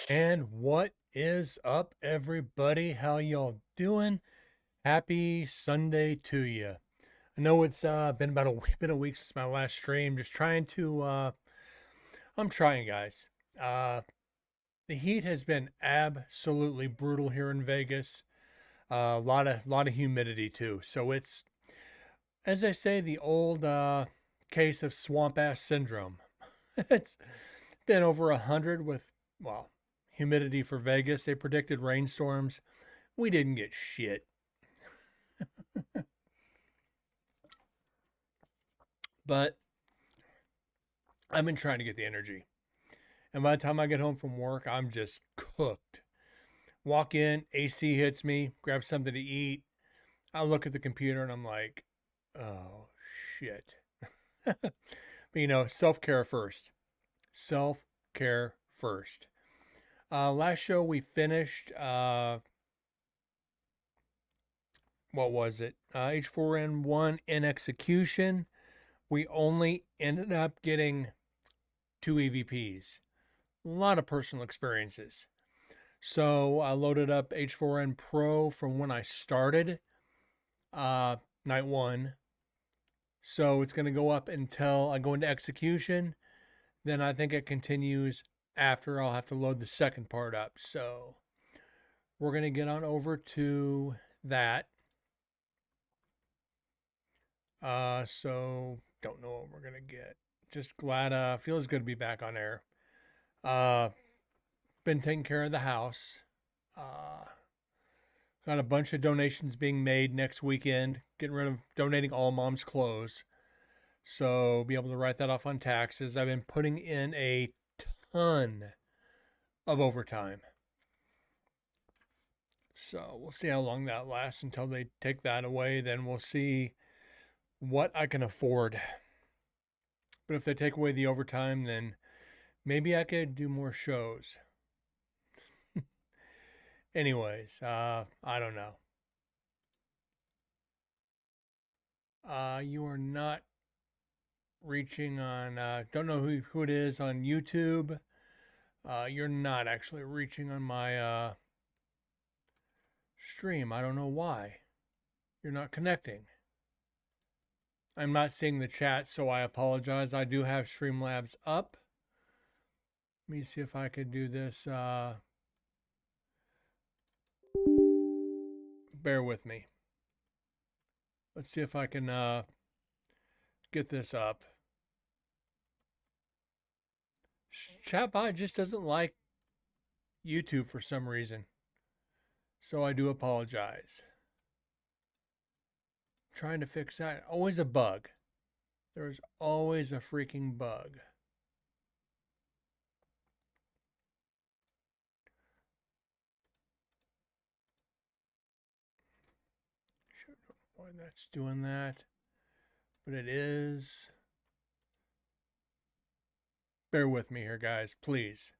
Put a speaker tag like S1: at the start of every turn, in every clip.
S1: And what is up, everybody? How y'all doing? Happy Sunday to you. I know it's been about been a week since my last stream. Just trying to, I'm trying, guys. Uh, the heat has been absolutely brutal here in Vegas. A lot of humidity too. So it's, as I say, the old case of swamp ass syndrome. It's been over 100 with, well, humidity for Vegas. They predicted rainstorms. We didn't get shit. But I've been trying to get the energy. And by the time I get home from work, I'm just cooked. Walk in, AC hits me, grab something to eat. I look at the computer and I'm like, oh, shit. But self care first. Self care first. Last show we finished, what was it? H4N1 in execution. We only ended up getting 2 EVPs. A lot of personal experiences. So I loaded up H4N Pro from when I started, night one. So it's going to go up until I go into execution. Then I think it continues after. I'll have to load the second part up. So we're going to get on over to that. So don't know what we're going to get. Just glad, feels good to be back on air. Been taking care of the house. Got a bunch of donations being made next weekend. Getting rid of donating all mom's clothes. So be able to write that off on taxes. I've been putting in a ton of overtime. So we'll see how long that lasts until they take that away. Then we'll see what I can afford. But if they take away the overtime, then maybe I could do more shows. Anyways, I don't know. You are not reaching on, don't know who it is on YouTube. You're not actually reaching on my stream. I don't know why. You're not connecting. I'm not seeing the chat, so I apologize. I do have Streamlabs up. Let me see if I could do this. Bear with me. Let's see if I can get this up. Chatbot just doesn't like YouTube for some reason. So I do apologize. Trying to fix that. Always a bug. There's always a freaking bug. Sure, don't know why that's doing that, but it is. Bear with me here, guys, please.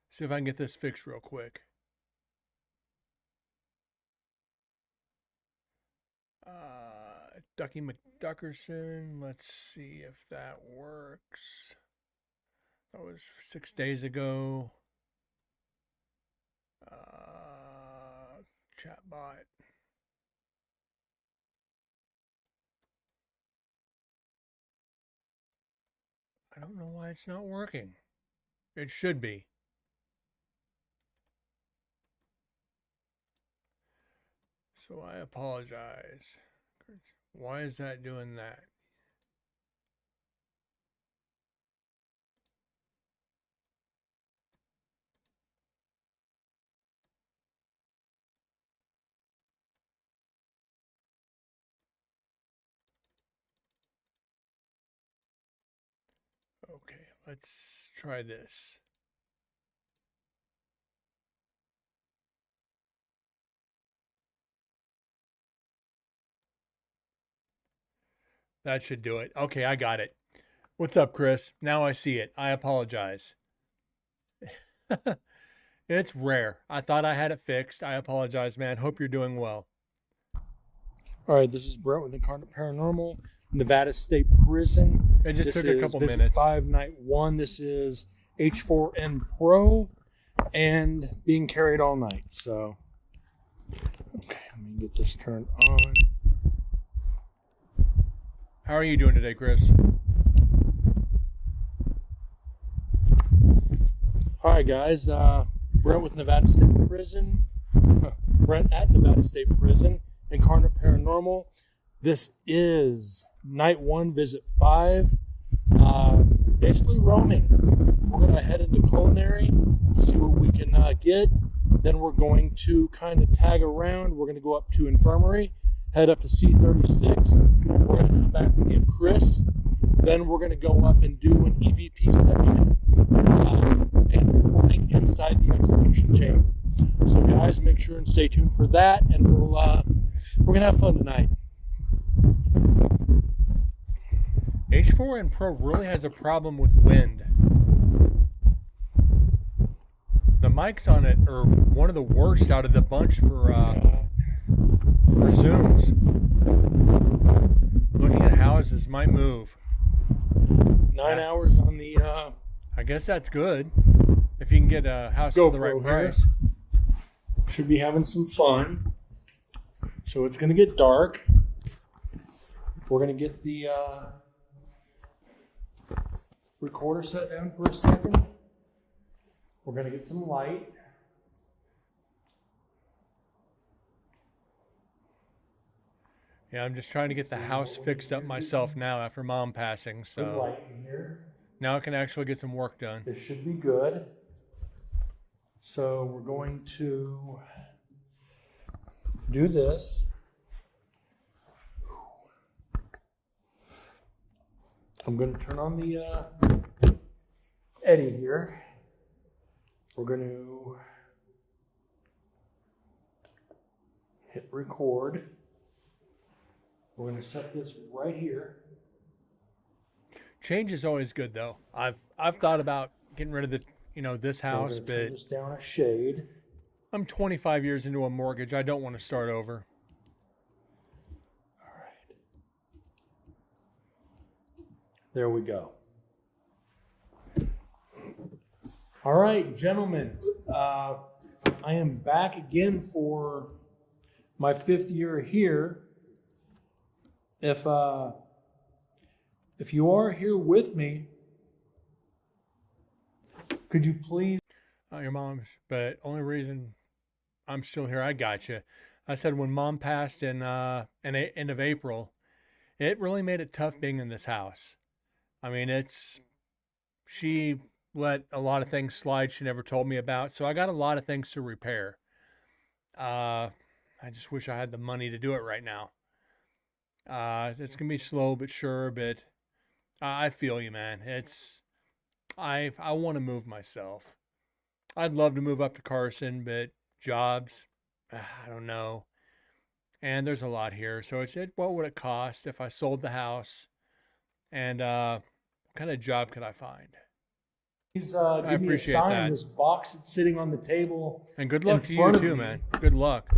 S1: See if I can get this fixed real quick. Ducky McDuckerson. Let's see if that works. That was 6 days ago. Chatbot. I don't know why it's not working. It should be. So I apologize. Why is that doing that? Okay, let's try this. That should do it. Okay, I got it. What's up, Chris? Now I see it. I apologize. It's rare. I thought I had it fixed. I apologize, man. Hope you're doing well. All right, this is Brett with Incarnate Paranormal, Nevada State Prison. It just took a couple minutes. 5 Night 1. This is H4N Pro. and being carried all night. So, okay, let me get this turned on. How are you doing today, Chris? All right, guys. Brent with Nevada State Prison. Brent at Nevada State Prison. Incarnate Paranormal. This is night 1, visit 5. Basically roaming. We're going to head into culinary, see what we can get. Then we're going to kind of tag around. We're going to go up to infirmary, head up to C36. We're going to come back and get Chris. Then we're going to go up and do an EVP section and recording inside the execution chamber. So guys, make sure and stay tuned for that, and we're going to have fun tonight. H4N Pro really has a problem with wind. The mics on it are one of the worst out of the bunch for Zooms. Looking at houses might move. 9 hours on the... I guess that's good. If you can get a house for the right price. Should be having some fun. So it's going to get dark. We're going to get the recorder set down for a second. We're going to get some light. Yeah, I'm just trying to get the house fixed up myself now after Mom passing. So light in here. Now I can actually get some work done. This should be good. So we're going to do this. I'm going to turn on the Eddie here. We're going to hit record. We're going to set this right here. Change is always good, though. I've thought about getting rid of this house, but turn this down a shade. I'm 25 years into a mortgage. I don't want to start over. All right. There we go. All right, gentlemen. I am back again for my 5th year here. If you are here with me, could you please... your mom's, but only reason I'm still here, I got you. I said when Mom passed in end of April, it really made it tough being in this house. I mean, she let a lot of things slide she never told me about, so I got a lot of things to repair. I just wish I had the money to do it right now. It's going to be slow but sure, but I feel you, man. I want to move myself. I'd love to move up to Carson, but jobs, I don't know. And there's a lot here. So what would it cost if I sold the house? And what kind of job could I find? Please
S2: I appreciate that. This box that's sitting on the table.
S1: And good luck to you too, man. Good luck.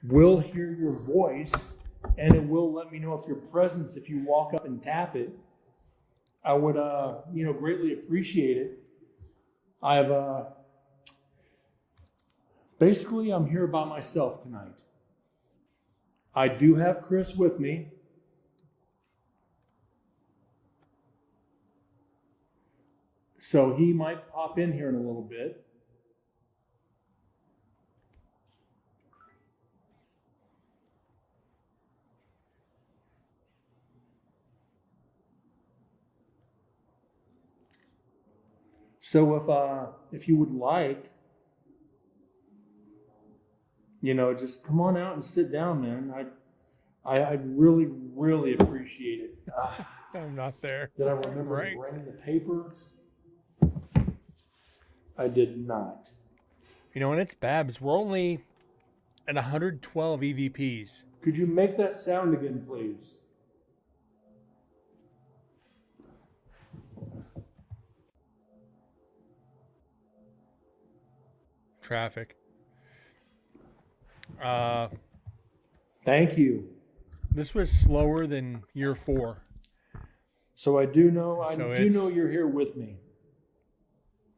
S2: We'll hear your voice, and it will let me know if your presence, if you walk up and tap it. I would, greatly appreciate it. Basically, I'm here by myself tonight. I do have Chris with me. So he might pop in here in a little bit. So if you would like, just come on out and sit down, man. I'd really, really appreciate it.
S1: I'm not there.
S2: Did I remember bringing the paper? I did not.
S1: And it's Babs. We're only at 112 EVPs.
S2: Could you make that sound again, please?
S1: Traffic.
S2: Thank you.
S1: This was slower than year 4.
S2: So I do know you're here with me,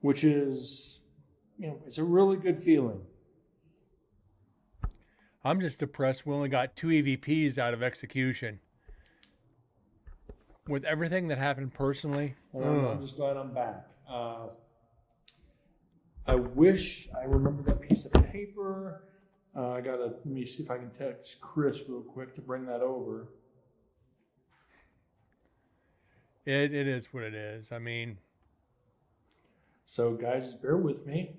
S2: which is, it's a really good feeling.
S1: I'm just depressed we only got 2 EVPs out of execution. With everything that happened personally.
S2: I'm just glad I'm back. I wish I remembered that piece of paper. Let me see if I can text Chris real quick to bring that over.
S1: It is what it is. I mean,
S2: so guys, just bear with me.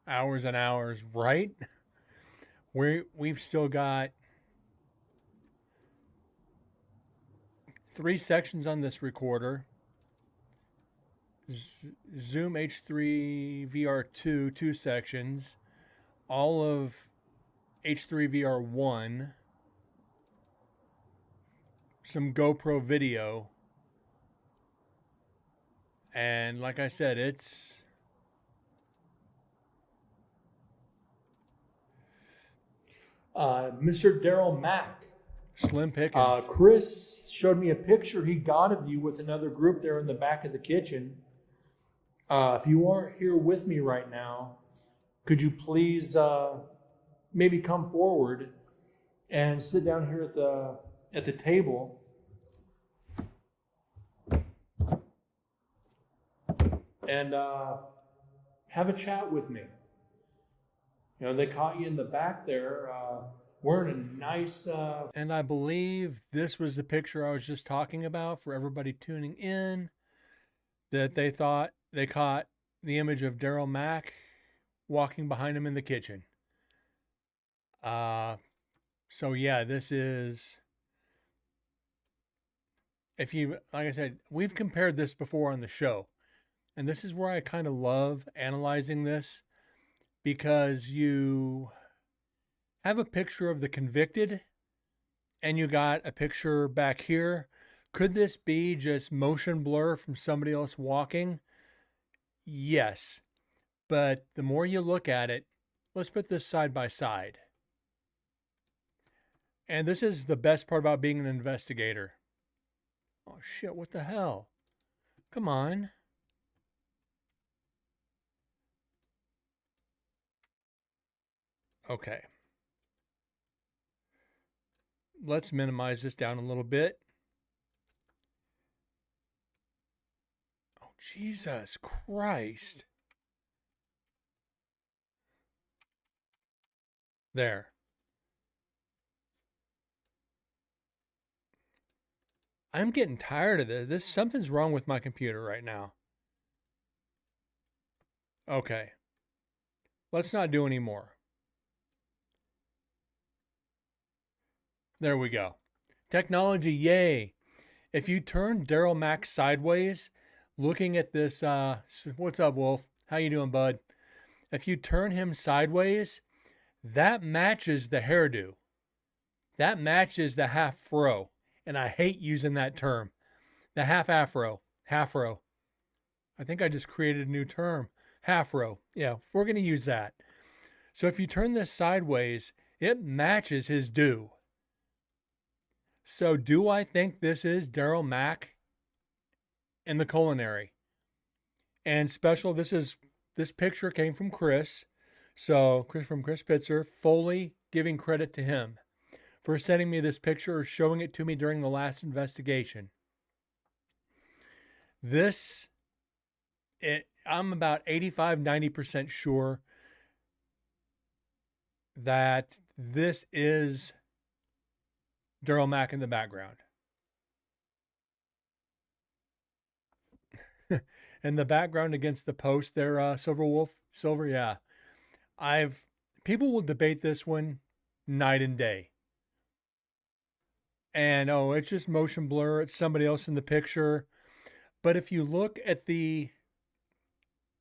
S1: Hours and hours, right? We've still got 3 sections on this recorder. Zoom H3 VR2, 2 sections. All of H3 VR1. Some GoPro video. And like I said, it's
S2: Mr. Daryl Mack.
S1: Slim pickings.
S2: Chris showed me a picture he got of you with another group there in the back of the kitchen. If you aren't here with me right now, could you please maybe come forward and sit down here at the table? And have a chat with me. They caught you in the back there wearing a nice...
S1: And I believe this was the picture I was just talking about for everybody tuning in, that they thought they caught the image of Daryl Mack walking behind him in the kitchen. So yeah, this is... If you, like I said, we've compared this before on the show. And this is where I kind of love analyzing this, because you have a picture of the convicted and you got a picture back here. Could this be just motion blur from somebody else walking? Yes. But the more you look at it, let's put this side by side. And this is the best part about being an investigator. Oh shit, what the hell? Come on. Okay. Let's minimize this down a little bit. Oh, Jesus Christ. There. I'm getting tired of this. Something's wrong with my computer right now. Okay. Let's not do any more. There we go. Technology, yay. If you turn Daryl Mack sideways, looking at this, what's up, Wolf? How you doing, bud? If you turn him sideways, that matches the hairdo. That matches the half fro. And I hate using that term. The half afro. Half-ro. I think I just created a new term. Half-ro. Yeah, we're going to use that. So if you turn this sideways, it matches his do. So do I think this is Daryl Mack in the culinary? And special, this picture came from Chris. So Chris Pitzer, fully giving credit to him for sending me this picture or showing it to me during the last investigation. I'm about 85-90% sure that this is Daryl Mack in the background. In the background against the post there, Silver, yeah. People will debate this one night and day. And, it's just motion blur. It's somebody else in the picture. But if you look at the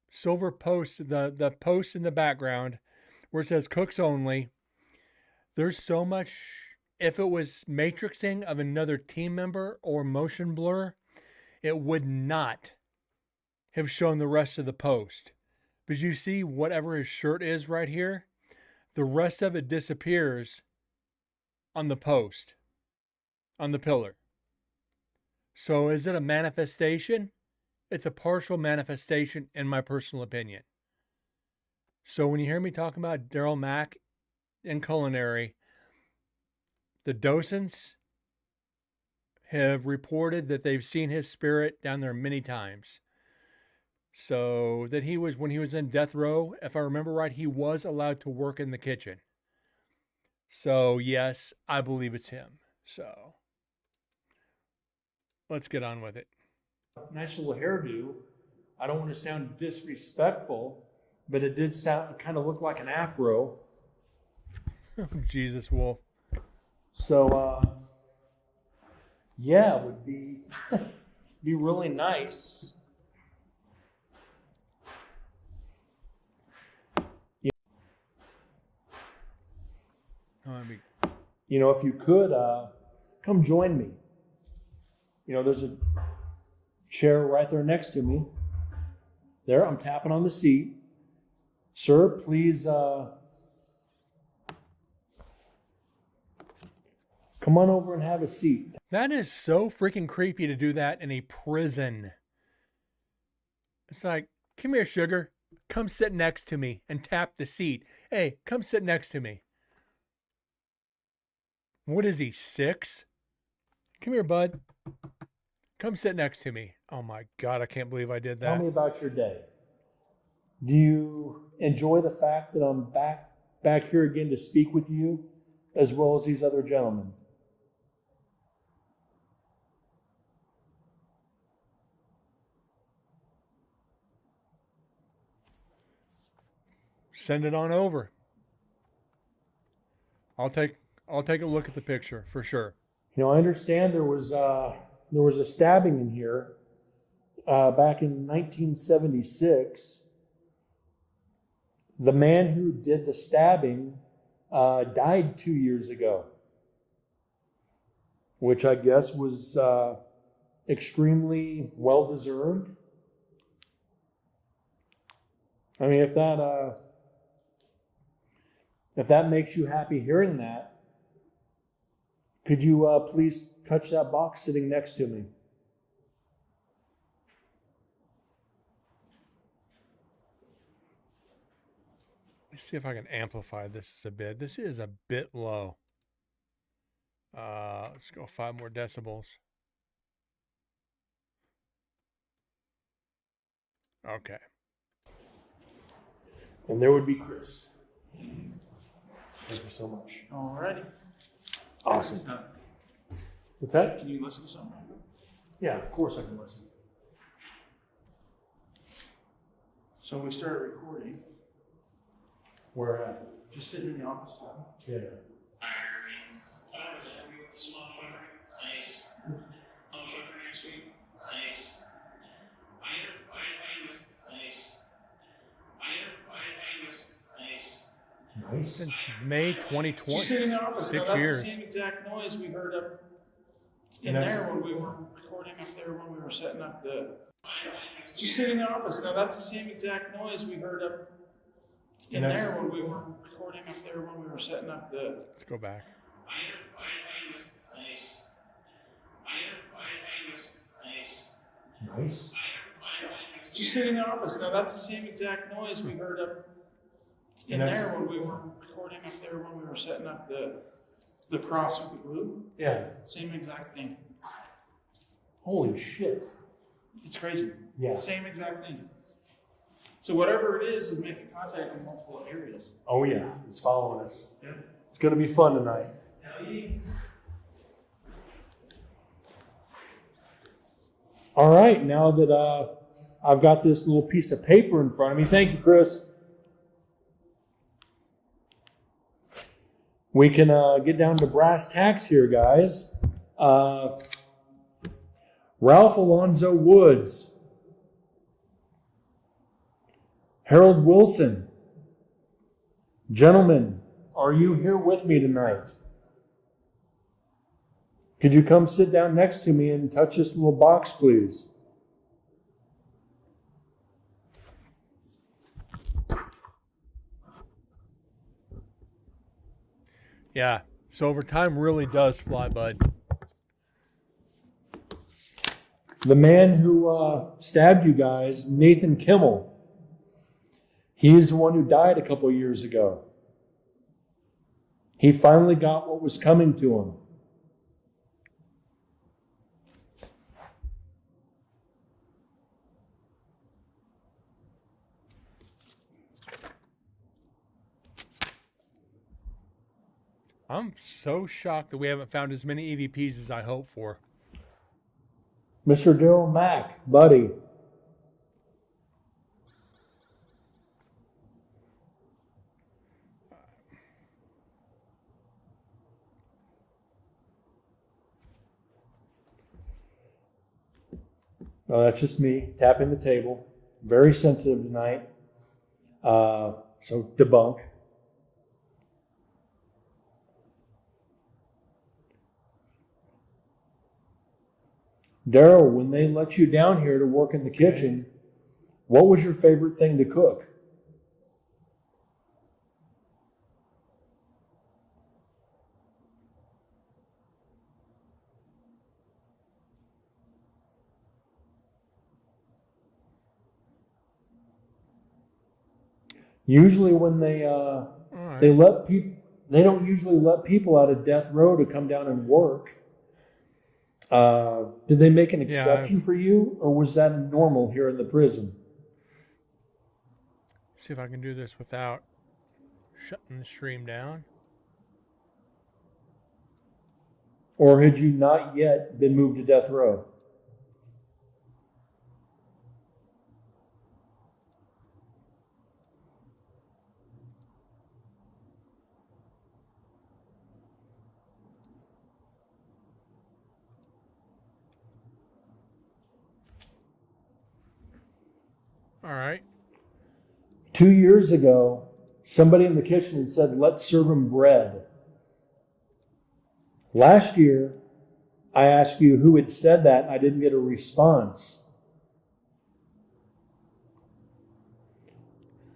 S1: silver post, the post in the background where it says cooks only, there's so much, if it was matrixing of another team member or motion blur, it would not have shown the rest of the post. Because you see whatever his shirt is right here, the rest of it disappears on the post, on the pillar. So is it a manifestation? It's a partial manifestation in my personal opinion. So when you hear me talking about Daryl Mack in culinary, the docents have reported that they've seen his spirit down there many times. So that he was, when he was in death row, if I remember right, he was allowed to work in the kitchen. So yes, I believe it's him. So let's get on with it.
S2: Nice little hairdo. I don't want to sound disrespectful, but it did sound kind of look like an afro.
S1: Jesus Wolf.
S2: So yeah, it would be really nice. You know, if you could come join me. You know, there's a chair right there next to me. There, I'm tapping on the seat. Sir, please come on over and have a seat.
S1: That is so freaking creepy to do that in a prison. It's like, come here, sugar. Come sit next to me and tap the seat. Hey, come sit next to me. What is he, 6? Come here, bud. Come sit next to me. Oh my God, I can't believe I did that.
S2: Tell me about your day. Do you enjoy the fact that I'm back here again to speak with you, as well as these other gentlemen?
S1: Send it on over. I'll take a look at the picture for sure.
S2: You know, I understand there was a stabbing in here back in 1976. The man who did the stabbing died 2 years ago, which I guess was extremely well deserved. I mean, if that makes you happy hearing that, could you please touch that box sitting next to me?
S1: Let's see if I can amplify this a bit. This is a bit low. Let's go 5 more decibels. Okay.
S2: And there would be Chris. Thank you so much.
S3: Alrighty.
S2: Awesome. What's that?
S3: Can you listen to something?
S2: Yeah, of course I can listen.
S3: So we started recording.
S2: Where at?
S3: Just sitting in the office.
S2: Yeah.
S3: Nice. Motherfucker next week. Nice. Nice.
S2: Nice.
S1: Since May 2020.
S3: Just sitting in the office.
S1: 6
S3: Now, that's
S1: years.
S3: the same exact noise we heard up in
S2: And that's-
S3: there when we were recording up there when we were setting up the. Just sitting in the office. Now that's the same exact noise we heard up in
S2: And that's-
S3: there when we were recording up there when we were setting up the.
S1: Let's go back.
S3: Nice.
S2: Nice.
S3: Just sitting in the office. Now that's the same exact noise we heard up in
S2: And that's-
S3: there when we were recording up there when we were setting up the cross with the glue.
S2: Yeah.
S3: Same exact thing.
S2: Holy shit.
S3: It's crazy.
S2: Yeah.
S3: Same exact thing. So whatever it is making contact in multiple areas.
S2: Oh yeah, it's following us.
S3: Yeah.
S2: It's gonna be fun tonight. All right, now that I've got this little piece of paper in front of me, thank you, Chris. We can get down to brass tacks here, guys. Ralph Alonzo Woods, Harold Wilson. Gentlemen, are you here with me tonight? Could you come sit down next to me and touch this little box, please?
S1: Yeah. So over time really does fly, bud.
S2: The man who stabbed you guys, Nathan Kimmel, He's the one who died a couple years ago. He finally got what was coming to him.
S1: I'm so shocked that we haven't found as many EVPs as I hoped for.
S2: Mr. Daryl Mack, buddy. No, that's just me tapping the table. Very sensitive tonight. So debunk. Daryl, when they let you down here to work in the kitchen, what was your favorite thing to cook? Usually when they let people, they don't usually let people out of death row to come down and work. Did they make an exception for you, or was that normal here in the prison?
S1: See if I can do this without shutting the stream down.
S2: Or had you not yet been moved to death row?
S1: All right.
S2: 2 years ago, somebody in the kitchen had said, let's serve him bread. Last year, I asked you who had said that, and I didn't get a response.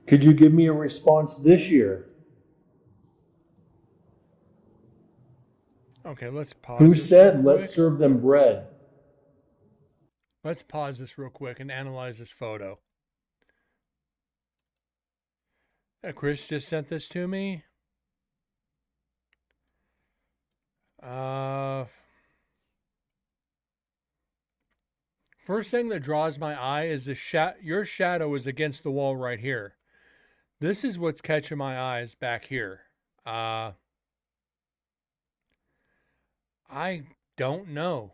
S2: Could you give me a response this year?
S1: Okay, let's pause.
S2: Who
S1: this
S2: said,
S1: real
S2: let's
S1: quick.
S2: serve them bread?
S1: Let's pause this real quick and analyze this photo. Chris just sent this to me. First thing that draws my eye is your shadow is against the wall right here. This is what's catching my eyes back here. I don't know.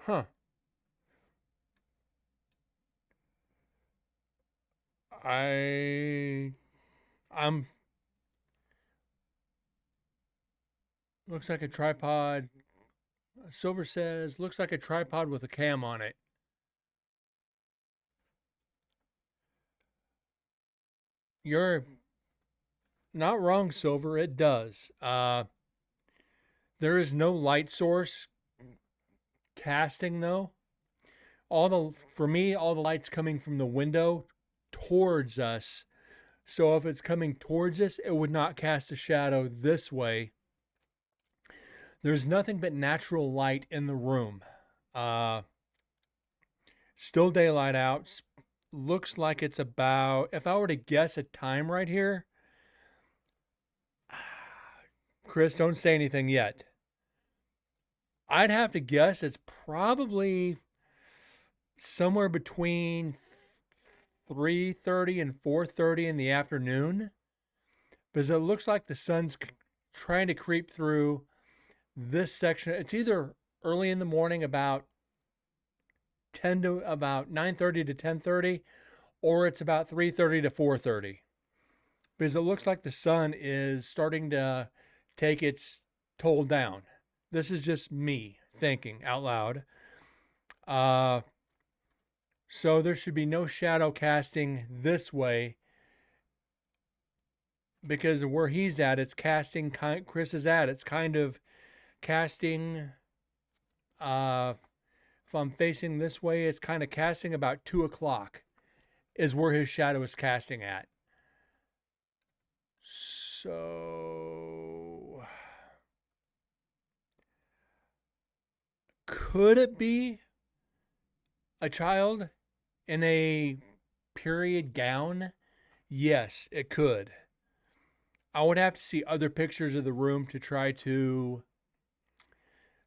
S1: Huh. I'm looks like a tripod. Silver says looks like a tripod with a cam on it. You're not wrong, Silver. It does. There is no light source casting though. For me, all the light's coming from the window towards us. So if it's coming towards us, it would not cast a shadow this way. There's nothing but natural light in the room. Still daylight out. Looks like it's about, if I were to guess a time right here, Chris, don't say anything yet. I'd have to guess it's probably somewhere between 3:30 and 4:30 in the afternoon, because it looks like the sun's trying to creep through this section. It's either early in the morning, about 9:30 to 10:30, or it's about 3:30 to 4:30, because it looks like the sun is starting to take its toll down. This is just me thinking out loud. So there should be no shadow casting this way, because of where he's at, it's casting, Chris is at, it's kind of casting, if I'm facing this way, it's kind of casting about 2 o'clock is where his shadow is casting at. So Could it be a child in a period gown? Yes, it could. I would have to see other pictures of the room to try to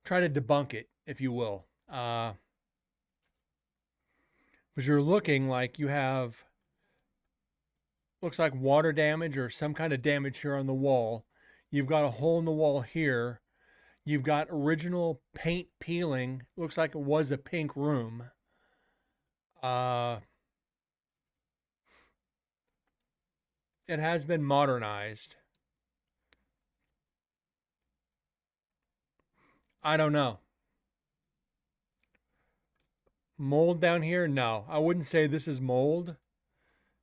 S1: debunk it, if you will. Because you're looking like you have, looks like water damage or some kind of damage here on the wall. You've got a hole in the wall here. You've got original paint peeling. Looks like it was a pink room. It has been modernized. I don't know. Mold down here? No, I wouldn't say this is mold.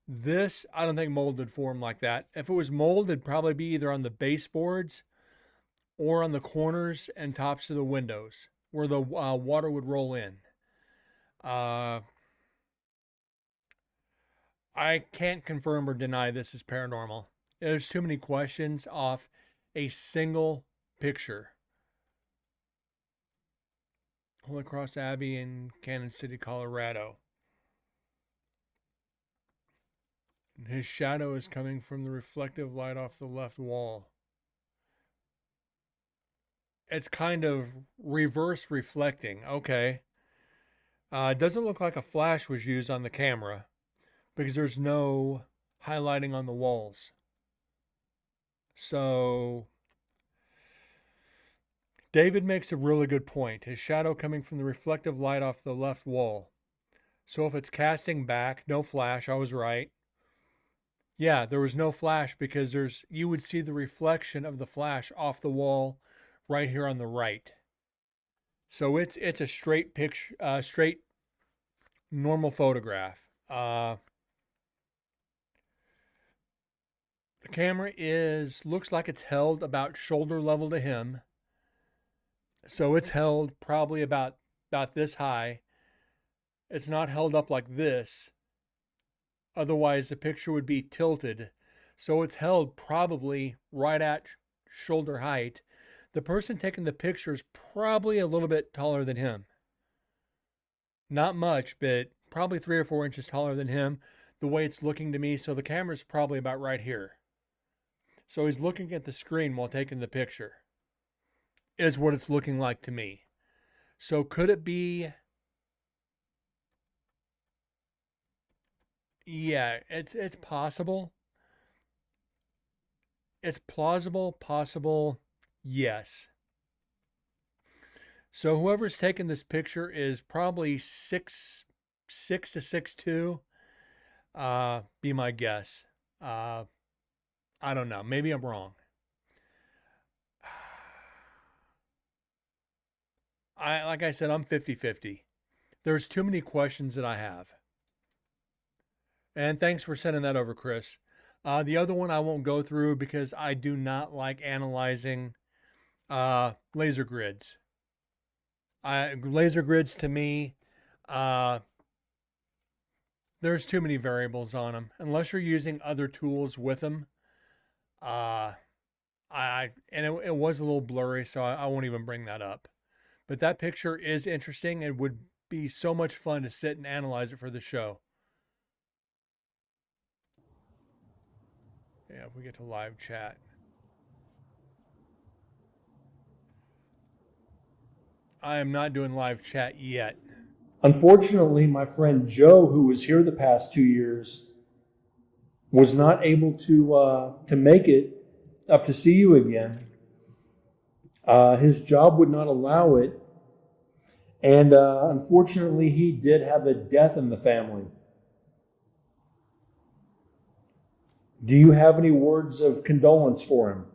S1: This, I don't think mold would form like that. If it was mold, it'd probably be either on the baseboards or on the corners and tops of the windows where the water would roll in. I can't confirm or deny this is paranormal. There's too many questions off a single picture. Holy Cross Abbey in Cannon City, Colorado. His shadow is coming from the reflective light off the left wall. It's kind of reverse reflecting. Okay. It doesn't look like a flash was used on the camera because there's no highlighting on the walls. So David makes a really good point. His shadow coming from the reflective light off the left wall. So if it's casting back, no flash, I was right. Yeah, there was no flash because you would see the reflection of the flash off the wall right here on the right. So it's a straight picture, straight normal photograph. The camera looks like it's held about shoulder level to him. So it's held probably about this high. It's not held up like this. Otherwise, the picture would be tilted. So it's held probably right at shoulder height. The person taking the picture is probably a little bit taller than him. Not much, but probably 3 or 4 inches taller than him, the way it's looking to me. So the camera's probably about right here. So he's looking at the screen while taking the picture, is what it's looking like to me. So could it be? Yeah, it's possible. It's plausible, possible, yes. So whoever's taken this picture is probably 6'6" to 6'2". Be my guess. I don't know. Maybe I'm wrong. Like I said, I'm 50-50. There's too many questions that I have. And thanks for sending that over, Chris. The other one I won't go through because I do not like analyzing laser grids. Laser grids to me, there's too many variables on them. Unless you're using other tools with them. It was a little blurry, so I won't even bring that up. But that picture is interesting. It would be so much fun to sit and analyze it for the show. Yeah, if we get to live chat. I am not doing live chat yet.
S2: Unfortunately, my friend Joe, who was here the past 2 years, was not able to make it up to see you again. His job would not allow it. And unfortunately, he did have a death in the family. Do you have any words of condolence for him?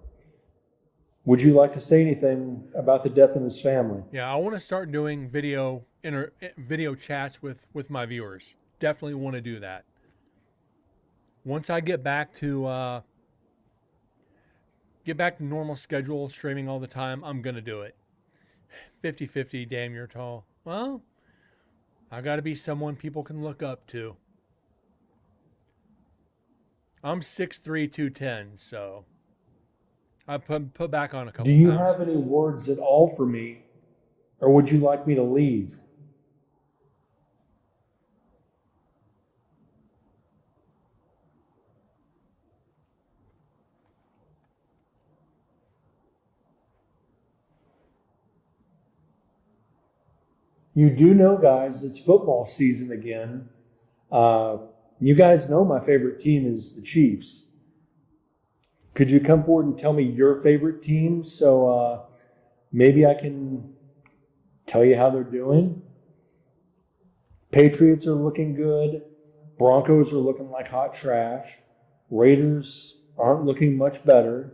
S2: Would you like to say anything about the death in his family?
S1: Yeah, I want to start doing video chats with my viewers. Definitely want to do that. Once I get back to normal schedule, streaming all the time, I'm going to do it. 50-50, damn, you're tall. Well, I got to be someone people can look up to. I'm 6'3", 210, so I put back on a couple
S2: Do you
S1: pounds.
S2: have any words at all for me or would you like me to leave? You do know, guys, it's football season again. You guys know my favorite team is the Chiefs. Could you come forward and tell me your favorite team so maybe I can tell you how they're doing? Patriots are looking good. Broncos are looking like hot trash. Raiders aren't looking much better.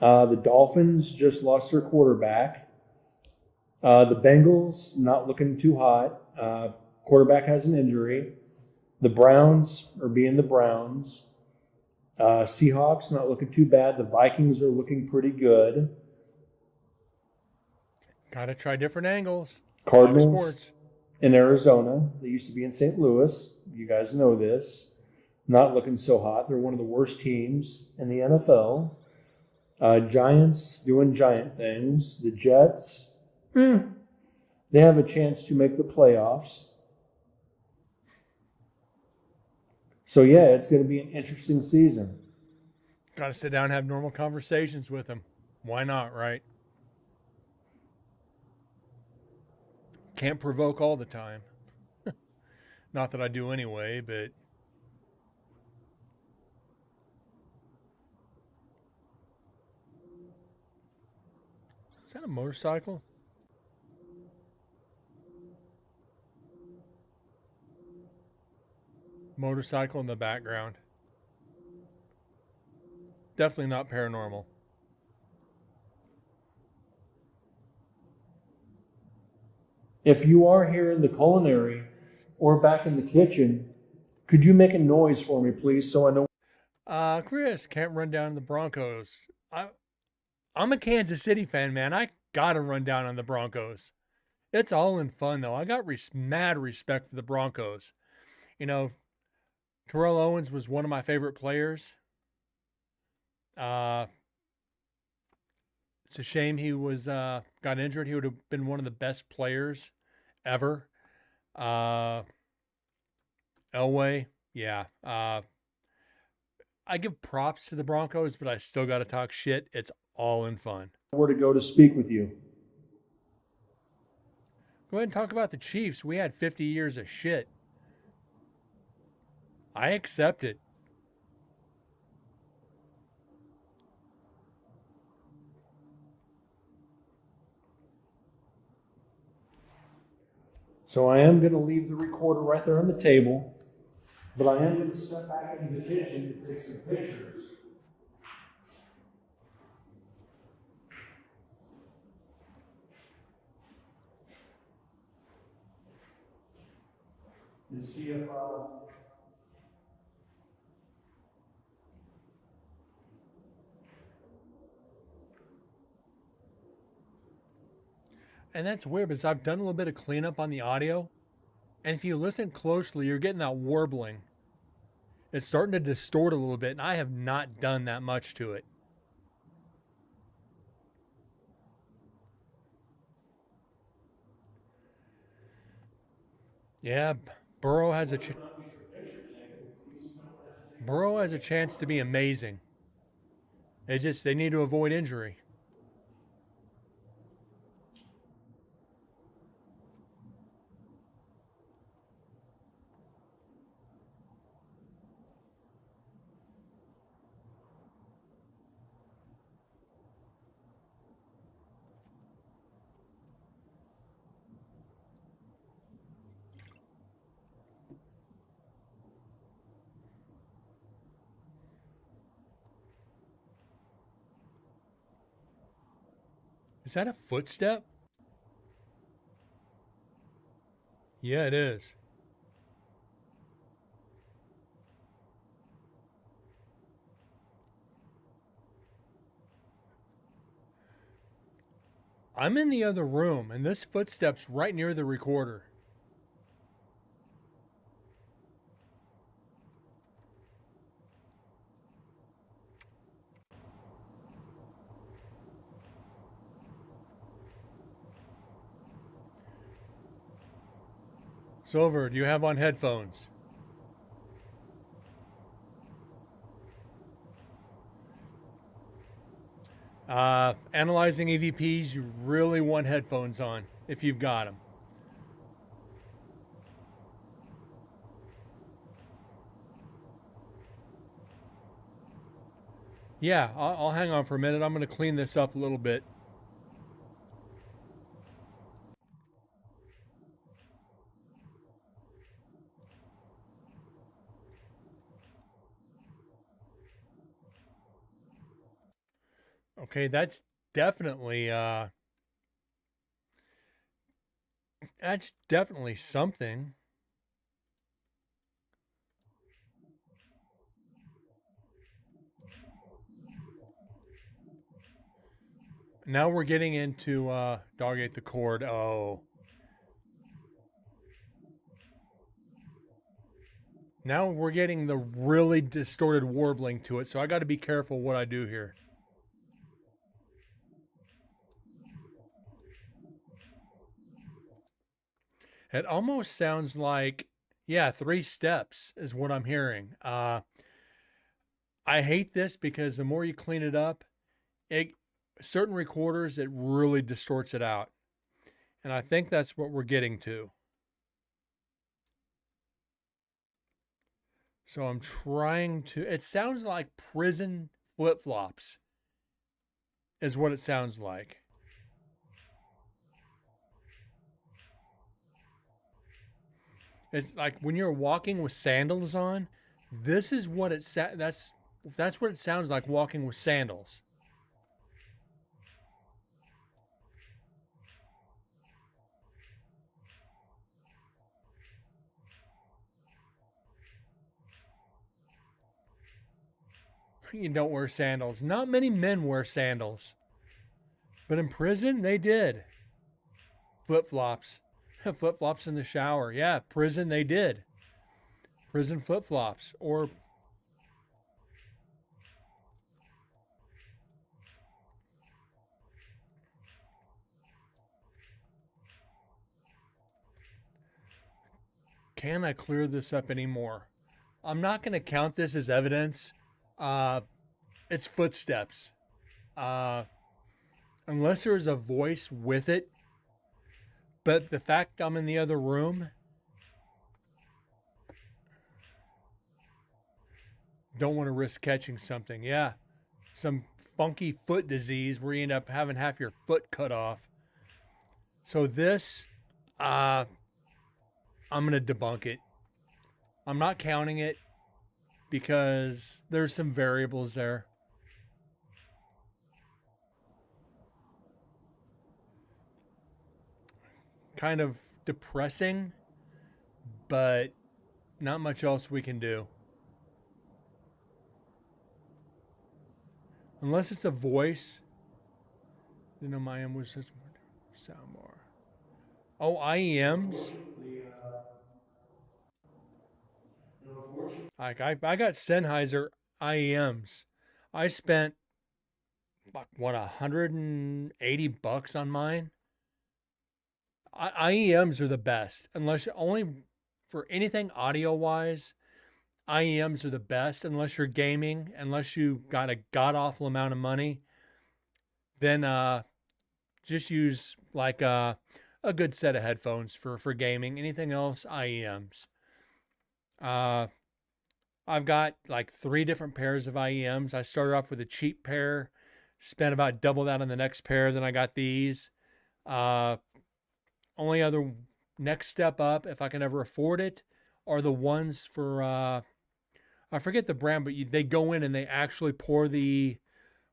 S2: The Dolphins just lost their quarterback. The Bengals not looking too hot. Quarterback has an injury. The Browns are being the Browns. Seahawks not looking too bad. The Vikings are looking pretty good.
S1: Gotta try different angles.
S2: Cardinals
S1: Fox Sports.
S2: in Arizona. They used to be in St. Louis. You guys know this. Not looking so hot. They're one of the worst teams in the NFL. Giants doing giant things. The Jets, they have a chance to make the playoffs. So, yeah, it's going to be an interesting season.
S1: Gotta sit down and have normal conversations with them. Why not, right? Can't provoke all the time. Not that I do anyway, but is that a motorcycle? Motorcycle in the background. Definitely not paranormal.
S2: If you are here in the culinary or back in the kitchen, could you make a noise for me, please, so I know?
S1: Chris, can't run down the Broncos. I'm a Kansas City fan, man. I gotta run down on the Broncos. It's all in fun, though. I got mad respect for the Broncos. You know, Terrell Owens was one of my favorite players. It's a shame he was got injured. He would have been one of the best players ever. Elway, yeah. I give props to the Broncos, but I still got to talk shit. It's all in fun.
S2: Where to go to speak with you?
S1: Go ahead and talk about the Chiefs. We had 50 years of shit. I accept it.
S2: So I am going to leave the recorder right there on the table, but I am going to step back into the kitchen to take some pictures. And see if
S1: And that's weird because I've done a little bit of cleanup on the audio. And if you listen closely, you're getting that warbling. It's starting to distort a little bit, and I have not done that much to it. Yeah, Burrow has a Burrow has a chance to be amazing. They need to avoid injury. Is that a footstep? Yeah, it is. I'm in the other room, and this footstep's right near the recorder. Silver, do you have on headphones? Analyzing EVPs, you really want headphones on if you've got them. Yeah, I'll hang on for a minute. I'm going to clean this up a little bit. Okay, that's definitely something. Now we're getting into Dog Ate the Cord. Oh. Now we're getting the really distorted warbling to it, so I got to be careful what I do here. It almost sounds like, yeah, 3 steps is what I'm hearing. I hate this because the more you clean it up, certain recorders, it really distorts it out. And I think that's what we're getting to. So I'm trying to, it sounds like prison flip-flops is what it sounds like. It's like when you're walking with sandals on, this is what that's what it sounds like walking with sandals. You don't wear sandals. Not many men wear sandals. But in prison, they did. Flip-flops. Flip-flops in the shower. Yeah, prison, they did. Prison flip-flops. Or can I clear this up anymore? I'm not going to count this as evidence. It's footsteps. Unless there's a voice with it. But the fact I'm in the other room, don't want to risk catching something. Yeah, some funky foot disease where you end up having half your foot cut off. So this, I'm going to debunk it. I'm not counting it because there's some variables there. Kind of depressing, but not much else we can do. Unless it's a voice. You know, my was such sound more. Oh, IEMs. Like I got Sennheiser IEMs. I spent like what $180 on mine. IEMs are the best, unless only for anything audio wise. IEMs are the best unless you're gaming, unless you got a god awful amount of money. Then just use like a good set of headphones for gaming. Anything else, IEMs. I've got like 3 different pairs of IEMs. I started off with a cheap pair, spent about double that on the next pair. Then I got these. Only other next step up, if I can ever afford it, are the ones for, I forget the brand, but they go in and they actually pour the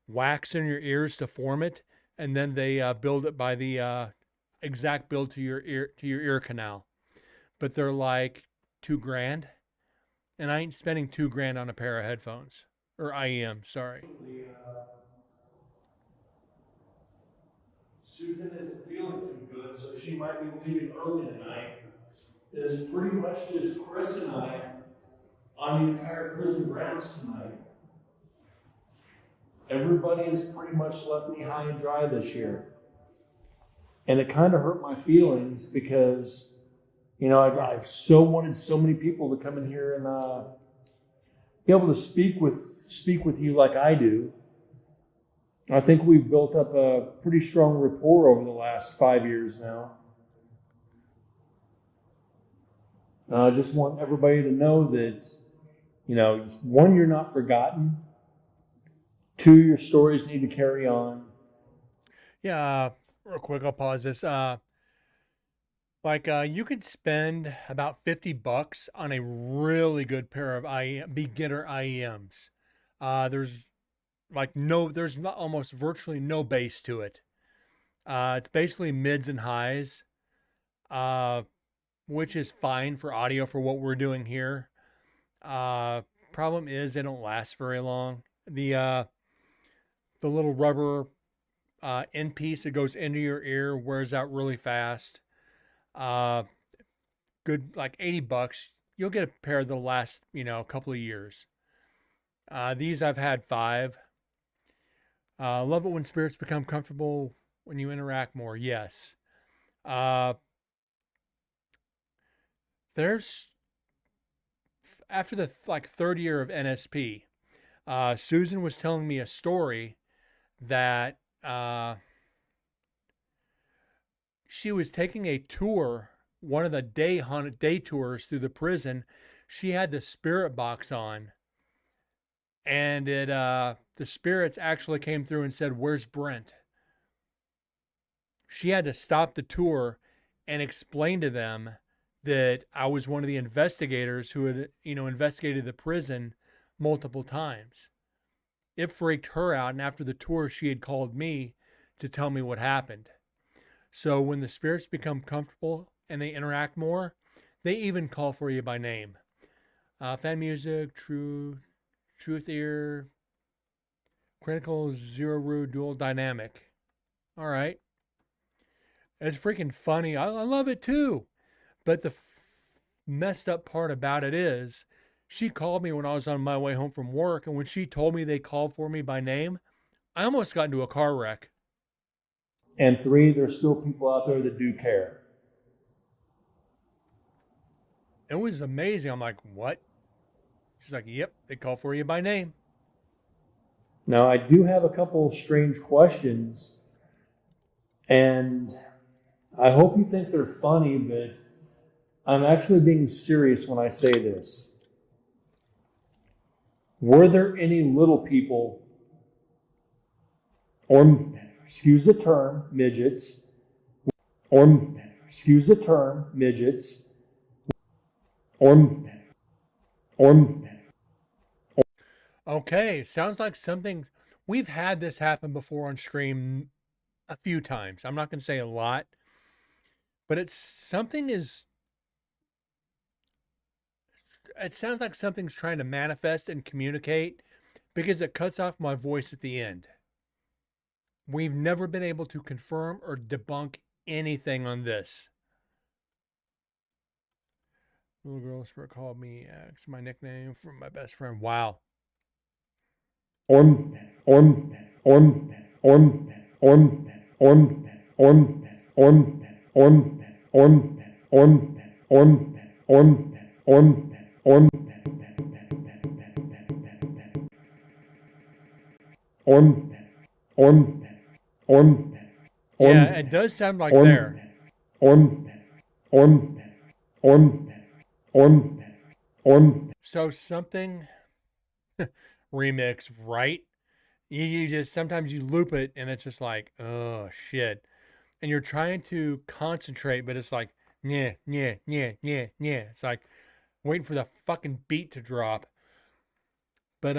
S1: wax in your ears to form it. And then they build it by the exact build to your ear canal. But they're like $2,000. And I ain't spending $2,000 on a pair of headphones. Or IEM, sorry.
S2: Susan isn't feeling too good, so she might be leaving early tonight. It's pretty much just Chris and I on the entire prison grounds tonight. Everybody has pretty much left me high and dry this year. And it kind of hurt my feelings because You know, I've so wanted so many people to come in here and be able to speak with you like I do. I think we've built up a pretty strong rapport over the last 5 years now. I just want everybody to know that, you know, one, you're not forgotten. Two, your stories need to carry on.
S1: Yeah, real quick, I'll pause this. You could spend about $50 on a really good pair of beginner IEMs. There's there's not almost virtually no bass to it. It's basically mids and highs, uh, which is fine for audio for what we're doing here. Problem is they don't last very long. The little rubber end piece that goes into your ear wears out really fast. Uh, Good like $80. You'll get a pair that'll last, a couple of years. These I've had 5. Love it when spirits become comfortable when you interact more. Yes. Uh, there's after the third year of NSP, Susan was telling me a story that she was taking a tour, one of the day tours through the prison. She had the spirit box on, and the spirits actually came through and said, "Where's Brent?" She had to stop the tour and explain to them that I was one of the investigators who had, investigated the prison multiple times. It freaked her out, and after the tour, she had called me to tell me what happened. So when the spirits become comfortable and they interact more, they even call for you by name. Fan music, truth ear, critical, zero root, dual dynamic. All right. It's freaking funny. I love it too. But the messed up part about it is she called me when I was on my way home from work. And when she told me they called for me by name, I almost got into a car wreck.
S2: And 3, there's still people out there that do care.
S1: It was amazing. I'm like, what? She's like, yep, they call for you by name.
S2: Now, I do have a couple strange questions, and I hope you think they're funny, but I'm actually being serious when I say this. Were there any little people, or excuse the term, midgets,
S1: Okay, sounds like something we've had this happen before on stream a few times. I'm not going to say a lot, but it sounds like something's trying to manifest and communicate because it cuts off my voice at the end. We've never been able to confirm or debunk anything on this. Little girl spirit called me X, my nickname from my best friend. Wow. Yeah, it does sound like there. So something remix, right? You just sometimes you loop it and it's just like, oh shit. And you're trying to concentrate, but it's like, yeah. It's like waiting for the fucking beat to drop. But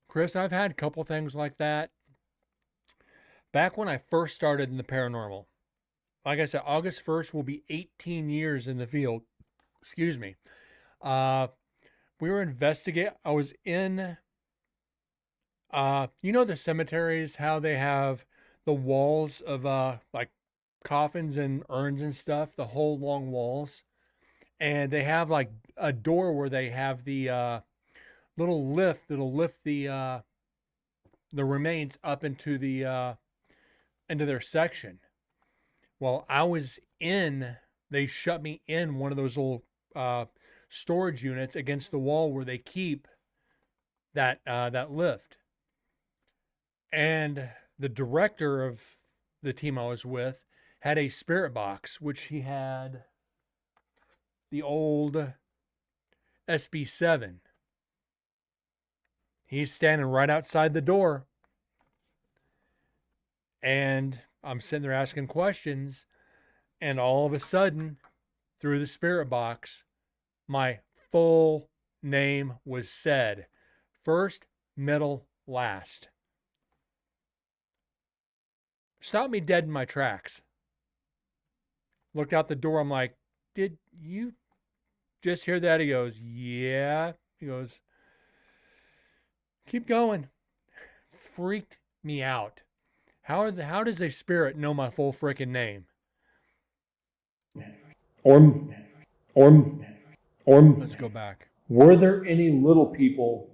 S1: Chris, I've had a couple things like that. Back when I first started in the paranormal, like I said, August 1st will be 18 years in the field. Excuse me. We were I was in, the cemeteries, how they have the walls of, like coffins and urns and stuff, the whole long walls. And they have like a door where they have the, little lift that'll lift the remains up into into their section. Well, I was in they shut me in one of those little storage units against the wall where they keep that lift. And the director of the team I was with had a spirit box, which he had the old SB7. He's standing right outside the door. And I'm sitting there asking questions. And all of a sudden, through the spirit box, my full name was said. First, middle, last. Stopped me dead in my tracks. Looked out the door. I'm like, did you just hear that? He goes, yeah. He goes, keep going. Freaked me out. How does a spirit know my full freaking name?
S2: Or
S1: Let's go back.
S2: were there any little people,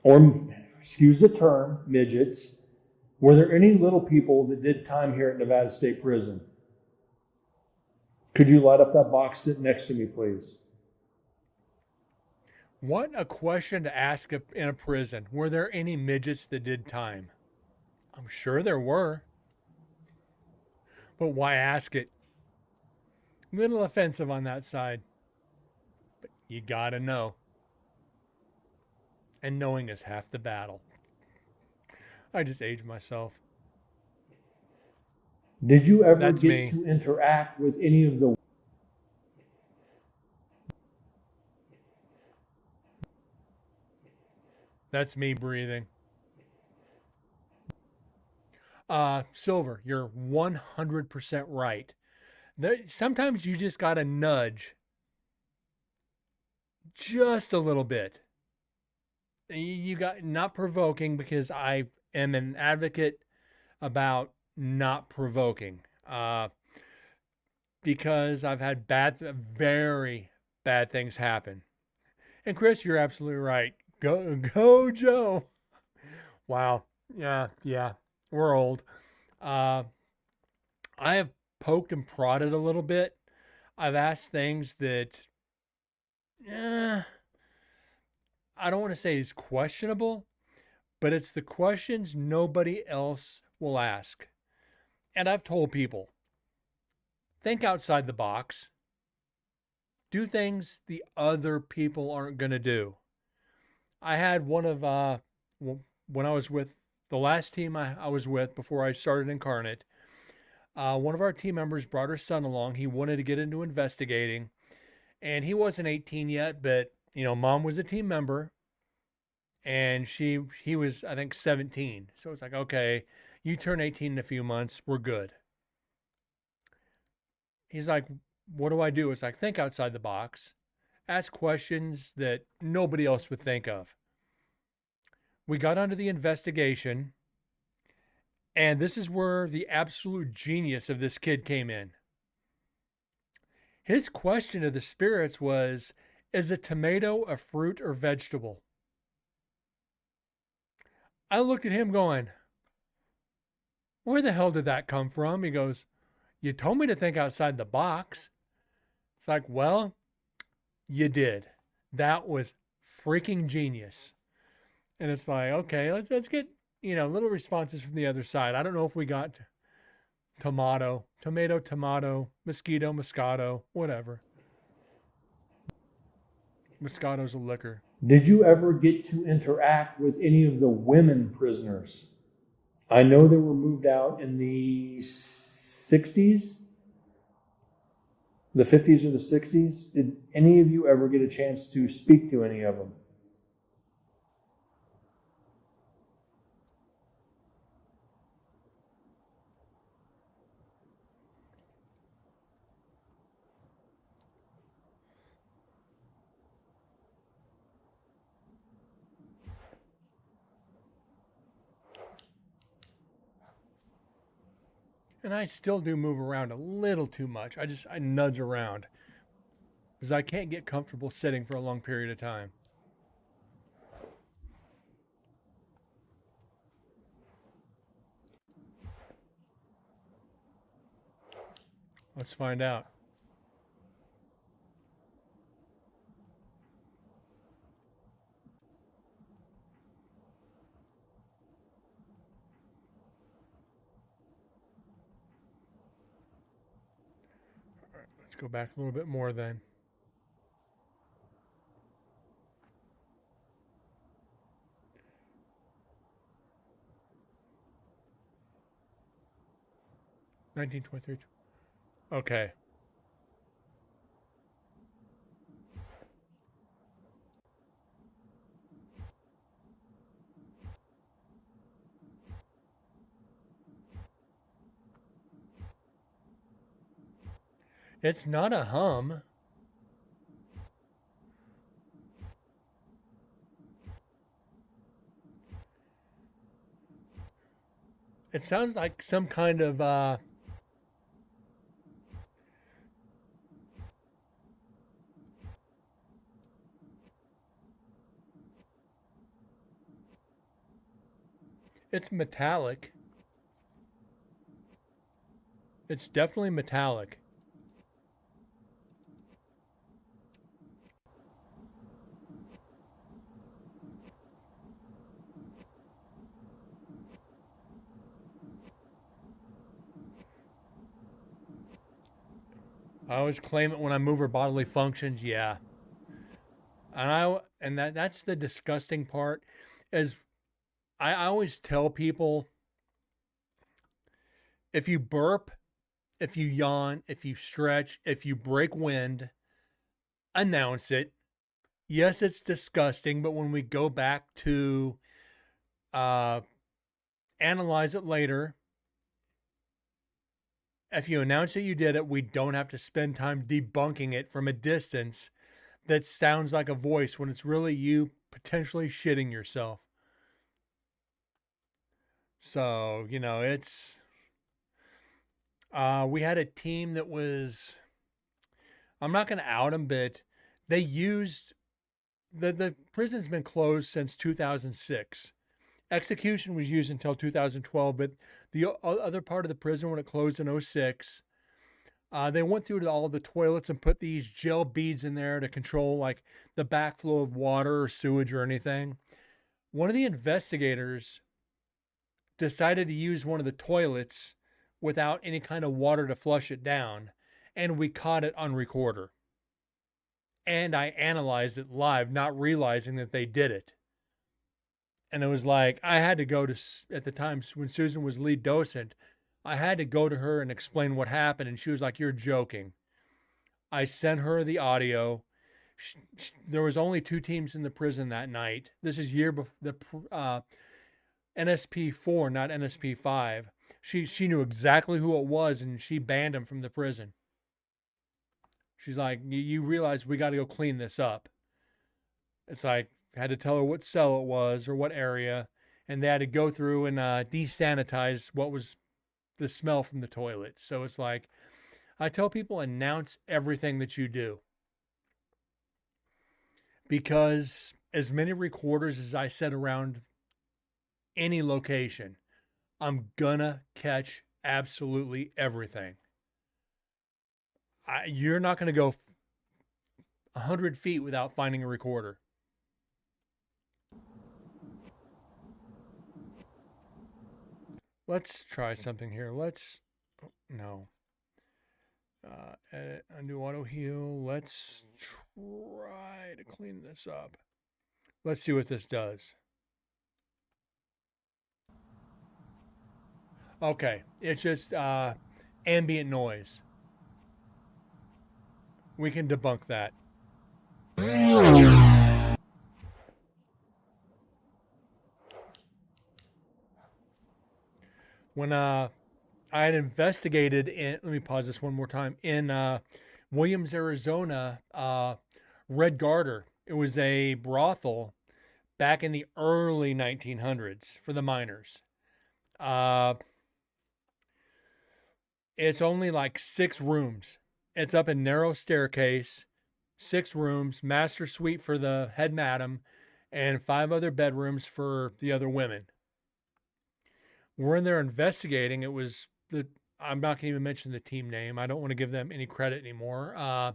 S2: or excuse the term, midgets, were there any little people that did time here at Nevada State Prison? Could you light up that box sitting next to me, please?
S1: What a question to ask in a prison. Were there any midgets that did time? I'm sure there were. But why ask it? Little offensive on that side. But you gotta know. And knowing is half the battle. I just aged myself.
S2: Did you ever
S1: That's
S2: get
S1: me.
S2: to interact with any of the...
S1: That's me breathing. Silver, you're 100% right. Sometimes you just got to nudge just a little bit. You got not provoking, because I am an advocate about not provoking. Because I've had very bad things happen. And Chris, you're absolutely right. Go, Joe. Wow. Yeah. We're old. I have poked and prodded a little bit. I've asked things that, I don't want to say is questionable, but it's the questions nobody else will ask. And I've told people, think outside the box. Do things the other people aren't going to do. I had one of, when I was with the last team I was with before I started Incarnate, one of our team members brought her son along. He wanted to get into investigating, and he wasn't 18 yet, but mom was a team member, and he was, I think, 17. So it's like, okay, you turn 18 in a few months, we're good. He's like, what do I do? It's like, think outside the box. Ask questions that nobody else would think of. We got onto the investigation, and this is where the absolute genius of this kid came in. His question of the spirits was, is a tomato a fruit or vegetable? I looked at him going, where the hell did that come from? He goes, you told me to think outside the box. It's like, well, you did. That was freaking genius. And it's like, okay, let's get, little responses from the other side. I don't know if we got tomato, mosquito, moscato, whatever. Moscato's a liquor.
S2: Did you ever get to interact with any of the women prisoners? I know they were moved out in the 60s, the 50s or the 60s. Did any of you ever get a chance to speak to any of them?
S1: And I still do move around a little too much. I nudge around because I can't get comfortable sitting for a long period of time. Let's find out. Let's go back a little bit more then. $19.23. Okay. It's not a hum. It sounds like some kind of it's metallic. It's definitely metallic. I always claim it when I move her bodily functions. Yeah, and that's the disgusting part. Is I always tell people, if you burp, if you yawn, if you stretch, if you break wind, announce it. Yes, it's disgusting, but when we go back to uh, analyze it later, if you announce that you did it, we don't have to spend time debunking it from a distance that sounds like a voice when it's really you potentially shitting yourself. So, it's we had a team that was, I'm not going to out them, but they used the prison's been closed since 2006. Execution was used until 2012, but the other part of the prison, when it closed in 06, they went through all the toilets and put these gel beads in there to control like the backflow of water or sewage or anything. One of the investigators decided to use one of the toilets without any kind of water to flush it down, and we caught it on recorder. And I analyzed it live, not realizing that they did it. And it was like, I had to go to, at the time when Susan was lead docent, I had to go to her and explain what happened. And she was like, "You're joking." I sent her the audio. There was only 2 teams in the prison that night. This is year before the NSP 4, not NSP 5. She knew exactly who it was, and she banned him from the prison. She's like, "You realize we got to go clean this up." It's like, I had to tell her what cell it was or what area, and they had to go through and desanitize what was the smell from the toilet. So it's like, I tell people, announce everything that you do. Because as many recorders as I set around any location, I'm gonna catch absolutely everything. You're not gonna go 100 feet without finding a recorder. Let's try something here. No. Edit, undo auto heal. Let's try to clean this up. Let's see what this does. Okay, it's just ambient noise. We can debunk that. When I had investigated in, let me pause this one more time, in Williams, Arizona, Red Garter. It was a brothel back in the early 1900s for the miners. It's only like 6 rooms. It's up a narrow staircase, 6 rooms, master suite for the head madam, and 5 other bedrooms for the other women. We're in there investigating. It was I'm not going to even mention the team name. I don't want to give them any credit anymore.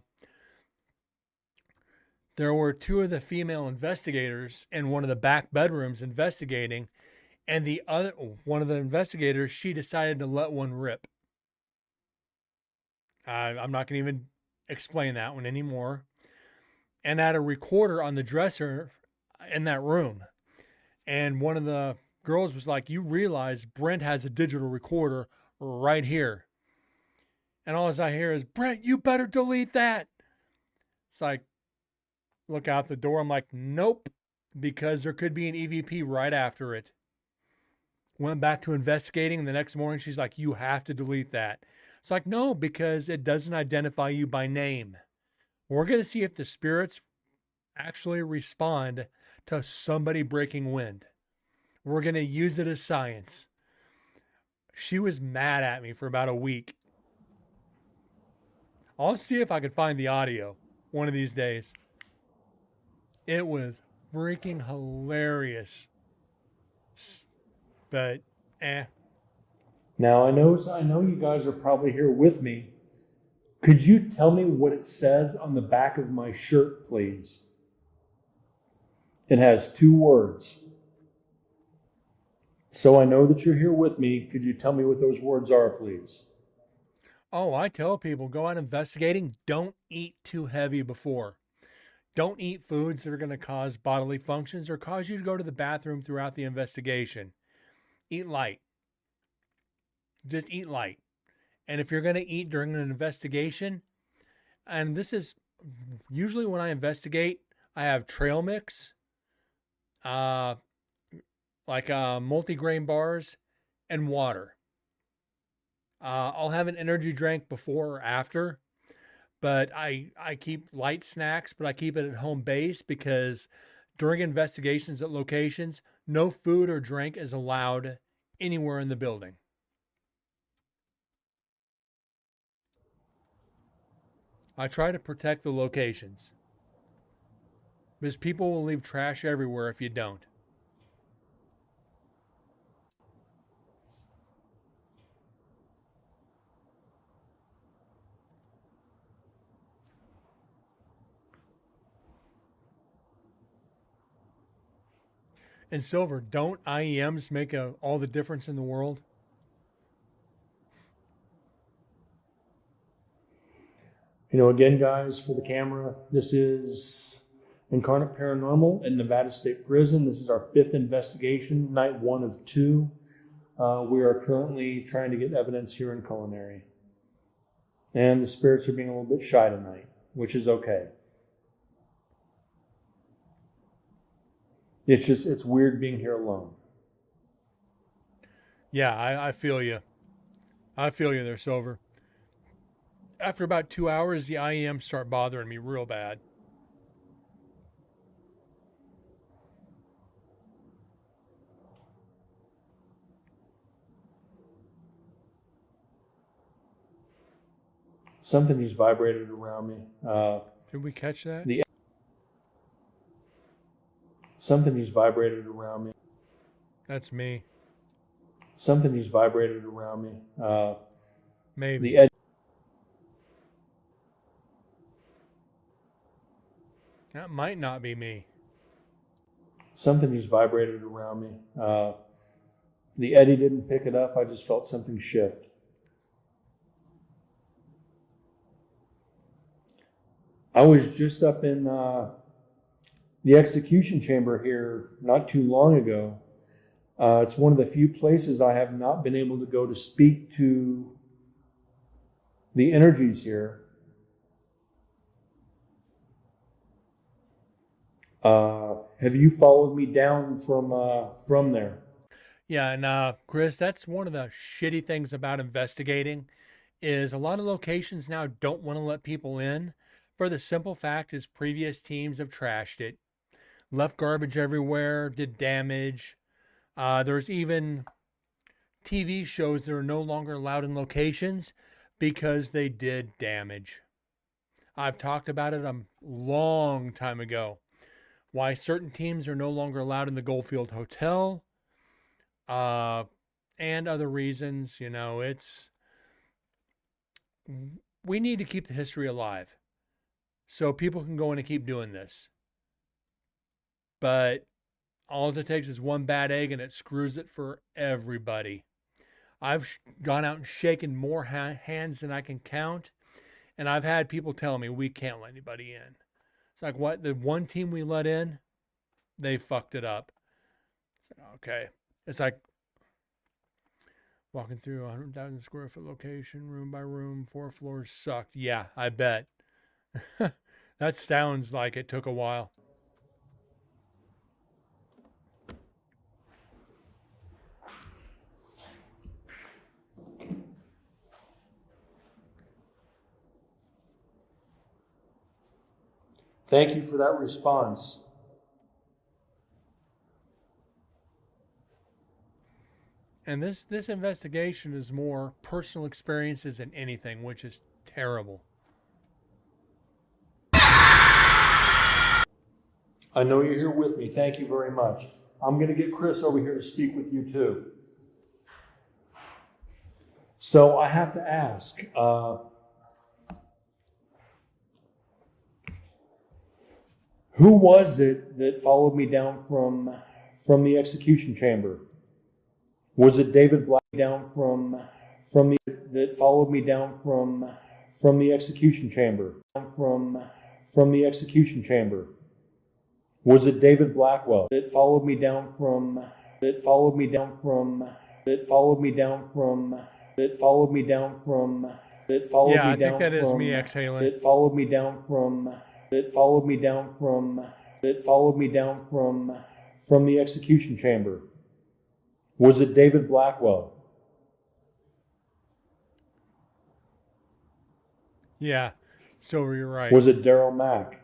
S1: There were two of the female investigators in one of the back bedrooms investigating, and the other one of the investigators, she decided to let one rip. I'm not going to even explain that one anymore. And had a recorder on the dresser in that room. And one of the girls was like, "You realize Brent has a digital recorder right here." And all I hear is, "Brent, you better delete that." It's like, look out the door. I'm like, nope, because there could be an EVP right after it. Went back to investigating. And the next morning, she's like, "You have to delete that." It's like, no, because it doesn't identify you by name. We're going to see if the spirits actually respond to somebody breaking wind. We're going to use it as science. She was mad at me for about a week. I'll see if I can find the audio one of these days. It was freaking hilarious. But,
S2: Now I know you guys are probably here with me. Could you tell me what it says on the back of my shirt, please? It has 2 words. So I know that you're here with me. Could you tell me what those words are, please?
S1: oh, I tell people, go out investigating. Don't eat too heavy before. Don't eat foods that are going to cause bodily functions or cause you to go to the bathroom throughout the investigation. Eat light. Just eat light. And if you're going to eat during an investigation, and this is usually when I investigate, I have trail mix, uh, like multigrain bars, and water. I'll have an energy drink before or after, but I keep light snacks, but I keep it at home base because during investigations at locations, no food or drink is allowed anywhere in the building. I try to protect the locations because people will leave trash everywhere if you don't. And Silver, don't IEMs make all the difference in the world?
S2: Again, guys, for the camera, this is Incarnate Paranormal at Nevada State Prison. This is our 5th investigation, night 1 of 2. We are currently trying to get evidence here in Culinary. And the spirits are being a little bit shy tonight, which is okay. It's weird being here alone.
S1: Yeah, I feel you. I feel you there, Silver. After about 2 hours, the IEMs start bothering me real bad.
S2: Something just vibrated around me.
S1: Did we catch that?
S2: Something just vibrated around me.
S1: That's me.
S2: Something just vibrated around me.
S1: Maybe.
S2: The edge.
S1: That might not be me.
S2: Something just vibrated around me. The eddy didn't pick it up. I just felt something shift. I was just up in the execution chamber here not too long ago. It's one of the few places I have not been able to go to speak to the energies here. Have you followed me down from there?
S1: Yeah, and Chris, that's one of the shitty things about investigating is a lot of locations now don't want to let people in for the simple fact is previous teams have trashed it, left garbage everywhere, did damage. There's even TV shows that are no longer allowed in locations because they did damage. I've talked about it a long time ago. Why certain teams are no longer allowed in the Goldfield Hotel, and other reasons. It's we need to keep the history alive so people can go in and keep doing this. But all it takes is one bad egg and it screws it for everybody. I've gone out and shaken more hands than I can count, and I've had people tell me we can't let anybody in. It's like, what? The one team we let in, they fucked it up. Okay. It's like walking through a 100,000 square foot location, room by room, 4 floors sucked. Yeah, I bet. That sounds like it took a while.
S2: Thank you for that response.
S1: And this investigation is more personal experiences than anything, which is terrible.
S2: I know you're here with me. Thank you very much. I'm going to get Chris over here to speak with you too. So I have to ask, who was it that followed me down from the execution chamber? Was it David Black down from the that followed me down from the execution chamber? From the execution chamber. Was it David Blackwell that followed me down from that followed me down from that followed me down from that followed me down from that followed
S1: Yeah,
S2: me
S1: I think
S2: down
S1: that is
S2: from
S1: me exhaling.
S2: that followed me down from that followed me down from that followed me down from the execution chamber? Was it David Blackwell?
S1: Yeah, so you're right.
S2: Was it Daryl Mack?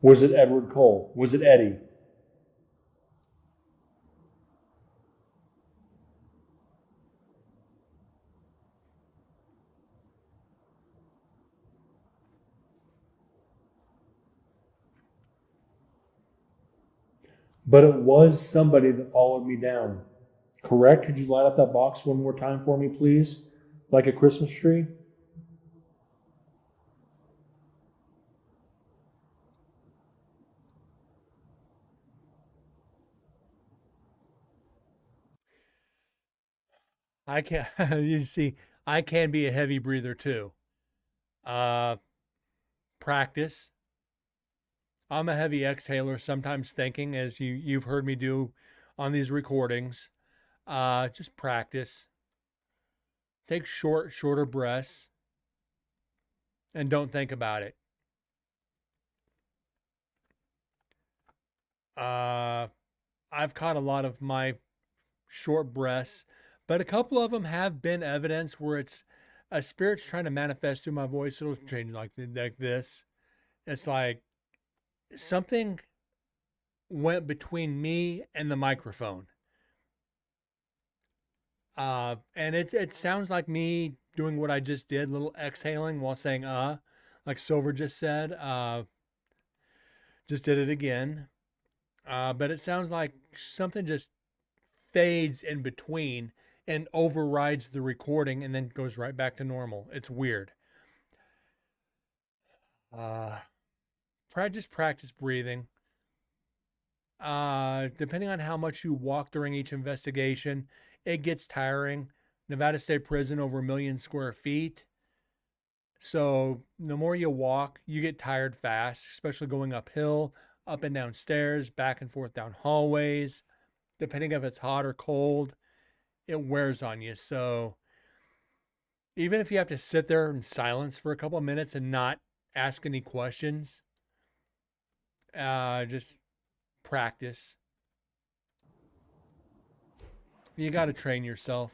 S2: Was it Edward Cole? Was it Eddie? But it was somebody that followed me down. Correct? Could you light up that box one more time for me, please? Like a Christmas tree?
S1: I can you see, I can be a heavy breather too. Uh Practice. I'm a heavy exhaler, sometimes thinking, as you've heard me do on these recordings. Just practice. Take shorter breaths and don't think about it. I've caught a lot of my short breaths, but a couple of them have been evidence where it's a spirit's trying to manifest through my voice. It'll change like this. It's like something went between me and the microphone. And it sounds like me doing what I just did, a little exhaling while saying like Silver just said. Just did it again. But it sounds like something just fades in between and overrides the recording and then goes right back to normal. It's weird. Just practice breathing. Depending on how much you walk during each investigation, it gets tiring. Nevada State Prison, over 1 million square feet. So the more you walk, you get tired fast, especially going uphill, up and down stairs, back and forth down hallways. Depending if it's hot or cold, it wears on you. So even if you have to sit there in silence for a couple of minutes and not ask any questions, just practice. You got to train yourself.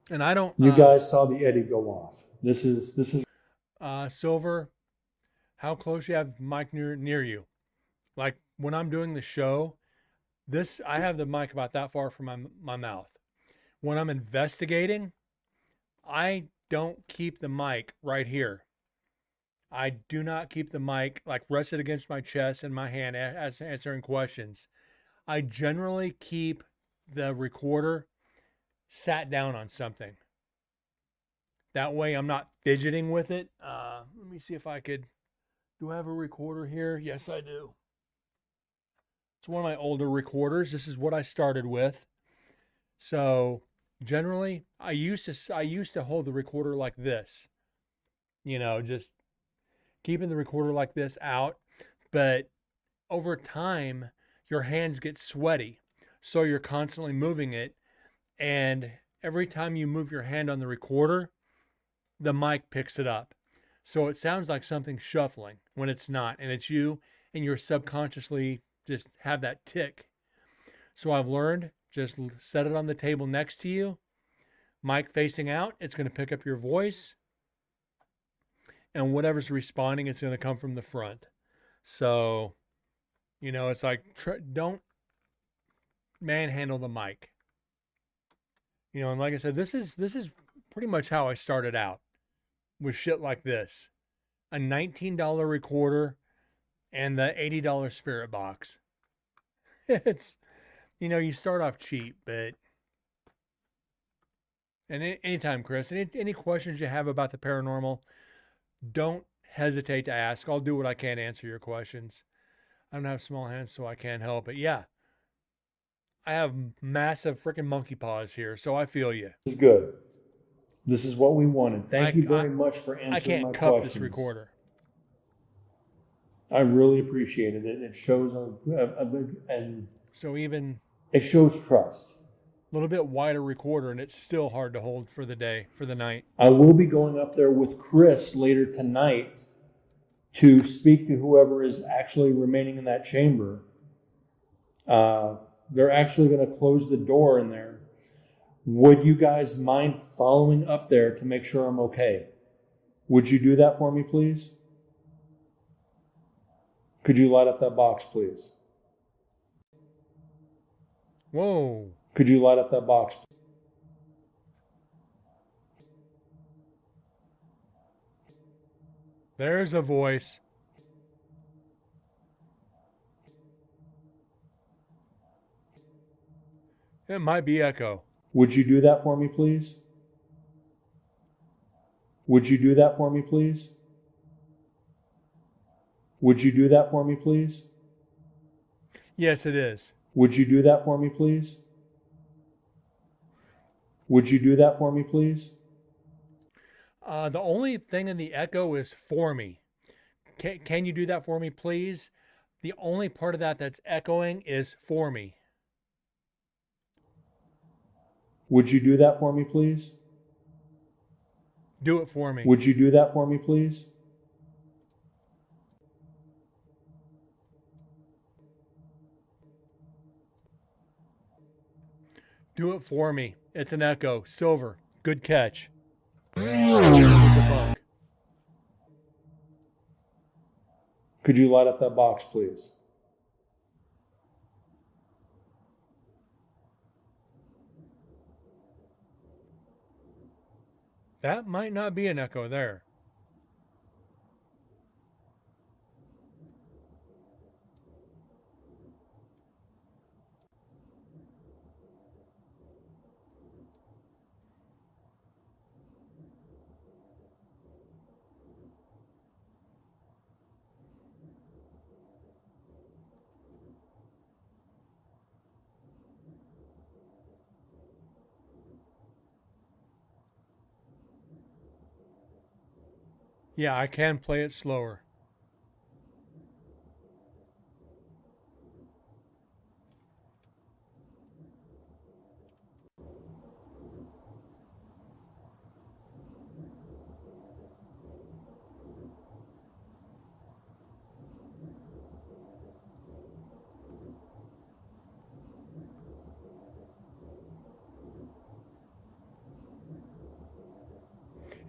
S1: And I don't.
S2: You guys saw the Eddie go off. This is.
S1: Silver, how close you have mic near you? Like when I'm doing the show, I have the mic about that far from my mouth. When I'm investigating, I don't keep the mic right here. I do not keep the mic like rested against my chest and my hand as answering questions. I generally keep the recorder sat down on something. That way I'm not fidgeting with it. Let me see if I could. Do I have a recorder here? Yes, I do. It's one of my older recorders. This is what I started with. So generally, I used to hold the recorder like this. Just keeping the recorder like this out. But over time, your hands get sweaty, so you're constantly moving it, and every time you move your hand on the recorder, the mic picks it up. So it sounds like something shuffling when it's not, and it's you, and you're subconsciously just have that tick. So I've learned just set it on the table next to you, mic facing out, it's going to pick up your voice, and whatever's responding, it's going to come from the front. So, it's like don't manhandle the mic. And like I said, this is pretty much how I started out with shit like this. A $19 recorder and the $80 Spirit Box. It's, you start off cheap, but and anytime, Chris, any questions you have about the paranormal, don't hesitate to ask. I'll do what I can to answer your questions. I don't have small hands, so I can't help it. Yeah, I have massive freaking monkey paws here, so I feel you.
S2: This is good. This is what we wanted. Thank you very much for answering my questions.
S1: I can't cup this recorder.
S2: I really appreciated it. It shows it shows trust.
S1: A little bit wider recorder, and it's still hard to hold for the night.
S2: I will be going up there with Chris later tonight to speak to whoever is actually remaining in that chamber. They're actually going to close the door in there. Would you guys mind following up there to make sure I'm okay? Would you do that for me, please? Could you light up that box, please?
S1: Whoa.
S2: Could you light up that box?
S1: There's a voice. It might be echo.
S2: Would you do that for me, please? Would you do that for me, please? Would you do that for me, please?
S1: Yes, it is.
S2: Would you do that for me, please? Would you do that for me, please?
S1: The only thing in the echo is for me. Can you do that for me, please? The only part of that that's echoing is for me.
S2: Would you do that for me, please?
S1: Do it for me.
S2: Would you do that for me, please?
S1: Do it for me. It's an echo. Silver. Good catch.
S2: Could you light up that box, please?
S1: That might not be an echo there. Yeah, I can play it slower.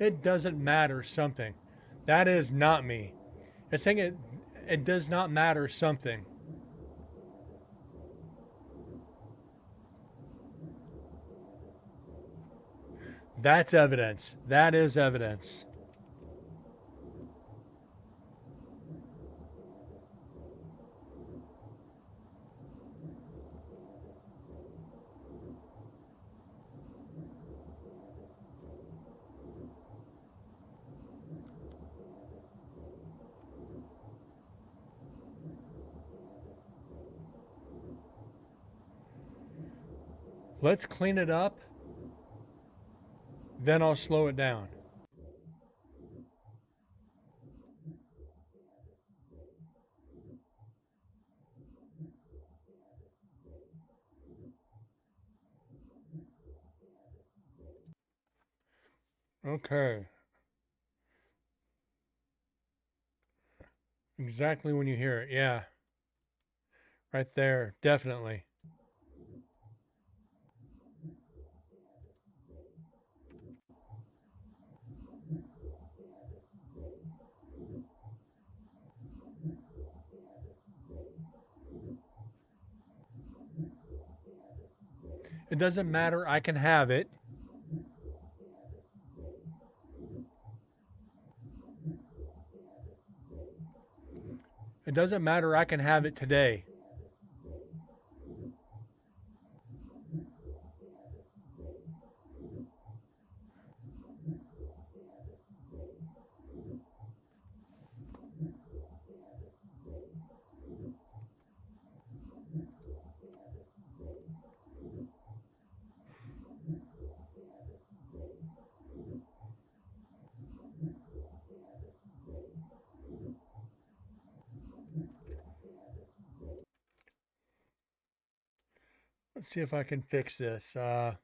S1: It doesn't matter something. That is not me. It's saying it does not matter something. That's evidence. That is evidence. Let's clean it up, then I'll slow it down. Okay. Exactly when you hear it. Yeah. Right there. Definitely. It doesn't matter. I can have it. It doesn't matter. I can have it today. Let's see if I can fix this. Let's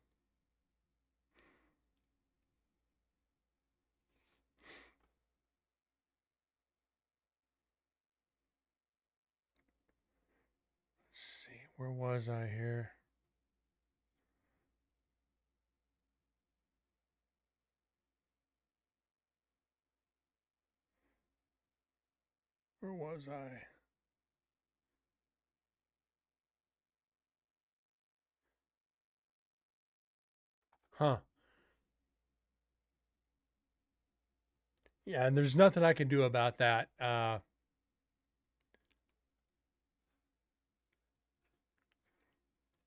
S1: see. Where was I here? Where was I? Huh. Yeah, and there's nothing I can do about that.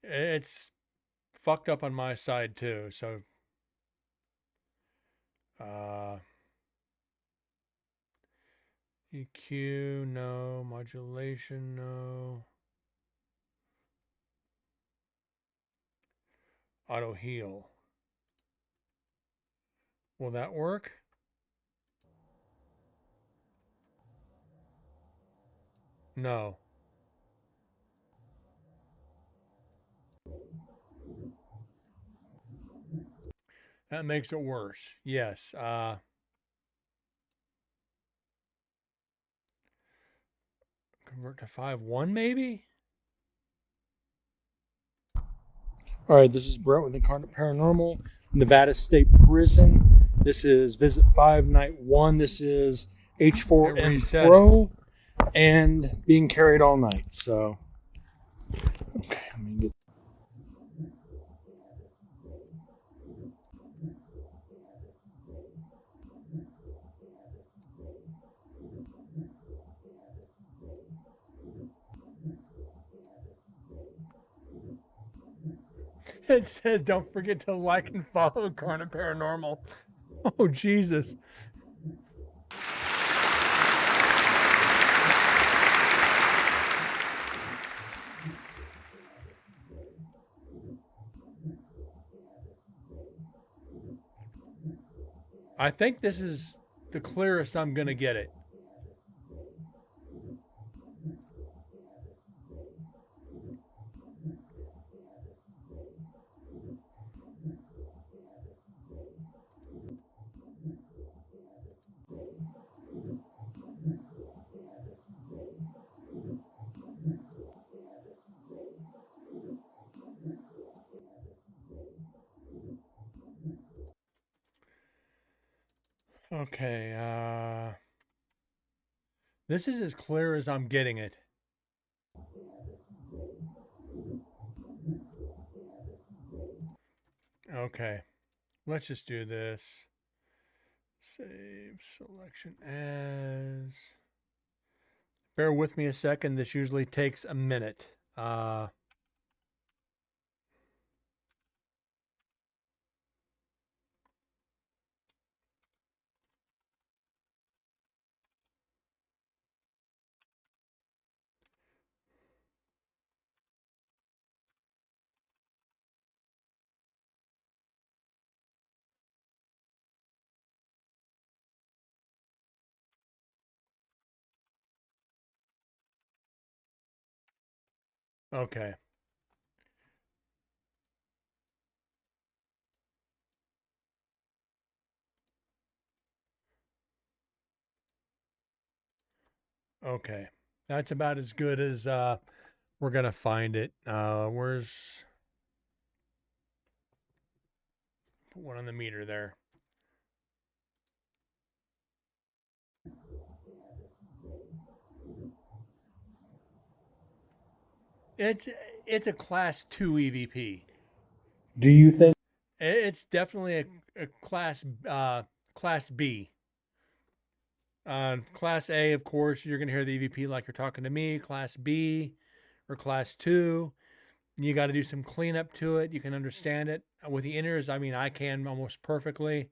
S1: It's fucked up on my side too. So, uh, EQ, no. Modulation, no. Auto heal. Will that work? No. That makes it worse. Yes. Convert to 5.1 maybe?
S2: All right, this is Brett with Incarnate Paranormal, Nevada State Prison. This is Visit 5 Night 1. This is
S1: It
S2: H4N
S1: reset
S2: Pro and being carried all night. So, okay, let me get.
S1: It says don't forget to like and follow Incarnate Paranormal. Oh, Jesus. I think this is the clearest I'm going to get it. Okay, this is as clear as I'm getting it. Okay, let's just do this. Save selection as. Bear with me a second. This usually takes a minute. Okay. Okay. That's about as good as we're gonna find it. Where's put one on the meter there? It's it's a class 2 EVP.
S2: Do you think
S1: It's definitely a class B. Class A, of course, you're gonna hear the EVP like you're talking to me. Class B or class 2, you got to do some cleanup to it. You can understand it with the inners. I mean, I can almost perfectly.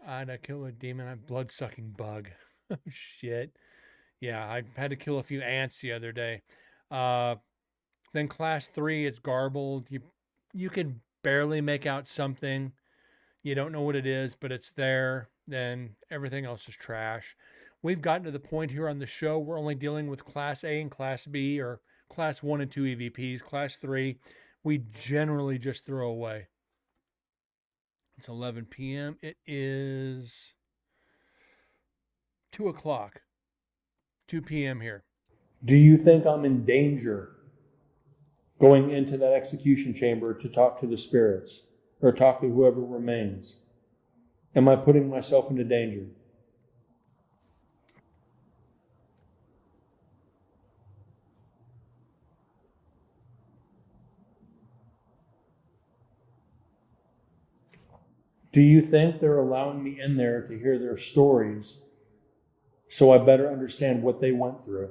S1: I had to kill a demon, a blood sucking bug. Oh, shit. Yeah, I had to kill a few ants the other day. Uh, then class 3, it's garbled. You can barely make out something. You don't know what it is, but it's there. Then everything else is trash. We've gotten to the point here on the show we're only dealing with class A and class B, or class 1 and 2 EVPs. Class 3, we generally just throw away. It's 11 p.m. It is 2 o'clock, 2 p.m. here.
S2: do you think I'm in danger going into that execution chamber to talk to the spirits or talk to whoever remains? Am I putting myself into danger? Do you think they're allowing me in there to hear their stories so I better understand what they went through?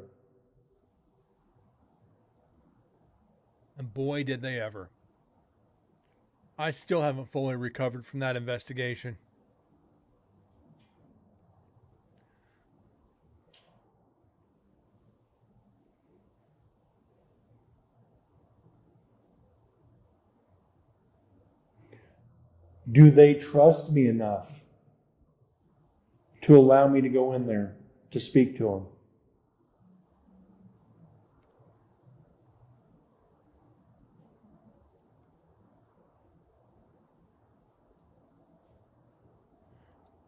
S1: And boy, did they ever. I still haven't fully recovered from that investigation.
S2: Do they trust me enough to allow me to go in there to speak to them?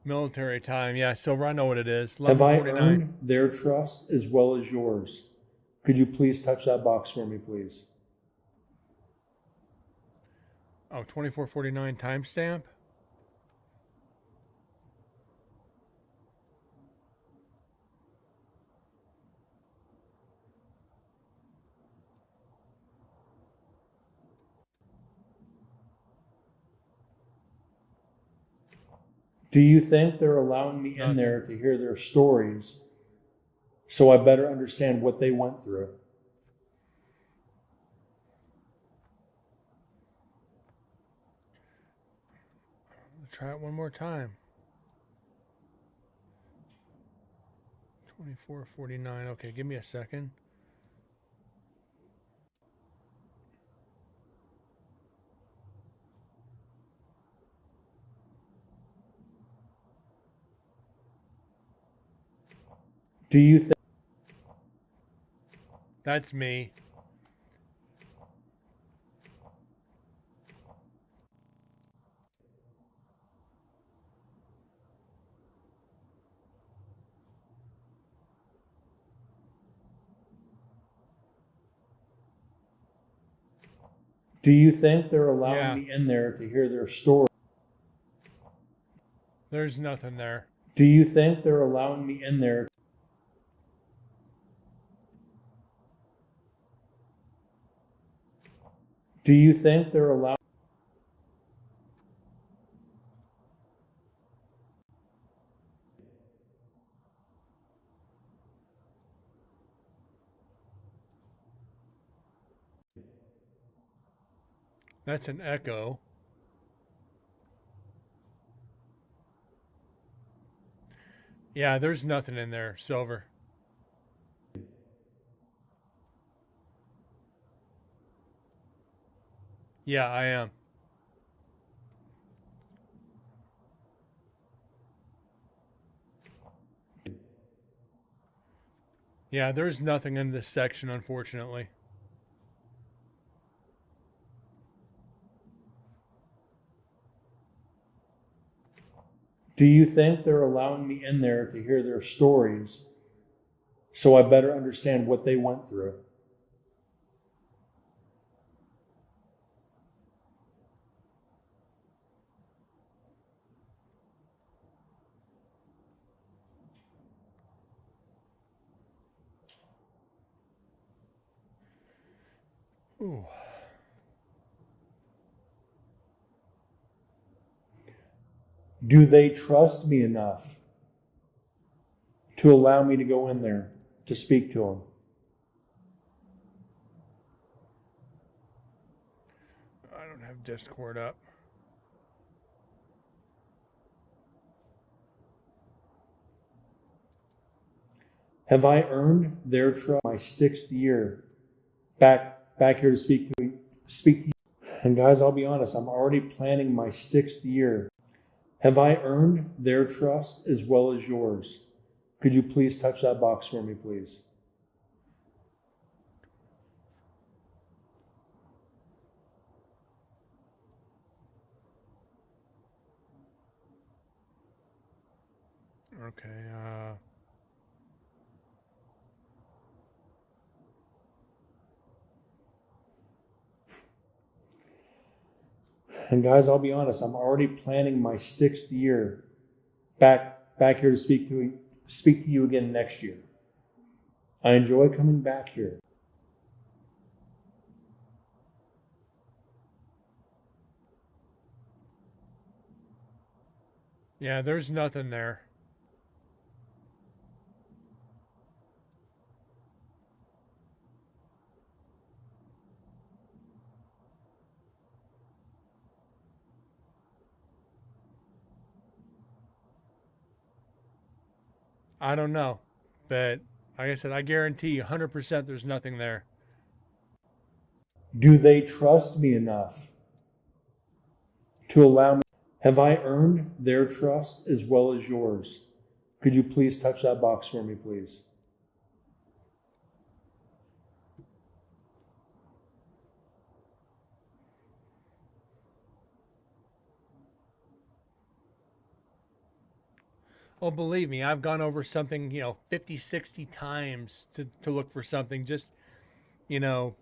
S1: Military time. Yeah, Silver, I know what it is.
S2: Have I
S1: 11:49.
S2: earned their trust as well as yours? Could you please touch that box for me, please?
S1: Oh, 24:49 timestamp.
S2: Do you think they're allowing me in there to hear their stories so I better understand what they went through?
S1: Try it one more time. 24:49. Okay, give me a second.
S2: Do you think
S1: That's me.
S2: they're allowing
S1: Yeah.
S2: me in there to hear their story?
S1: There's nothing there.
S2: Do you think they're allowing me in there? Do you think they're allowing?
S1: That's an echo. Yeah, there's nothing in there, Silver. Yeah, I am. Yeah, there's nothing in this section, unfortunately.
S2: Do you think they're allowing me in there to hear their stories so I better understand what they went through?
S1: Ooh.
S2: Do they trust me enough to allow me to go in there to speak to them?
S1: I don't have Discord up.
S2: Have I earned their trust? My 6th year back here to speak to you. And guys, I'll be honest, I'm already planning my 6th year. Have I earned their trust as well as yours? Could you please touch that box for me, please?
S1: Okay.
S2: And guys, I'll be honest, I'm already planning my 6th year back here to speak to you again next year. I enjoy coming back here.
S1: Yeah, there's nothing there. I don't know. But like I said, I guarantee you 100% there's nothing there.
S2: Do they trust me enough to allow me? Have I earned their trust as well as yours? Could you please touch that box for me, please?
S1: Oh, believe me, I've gone over something, 50, 60 times to look for something. Just, you know,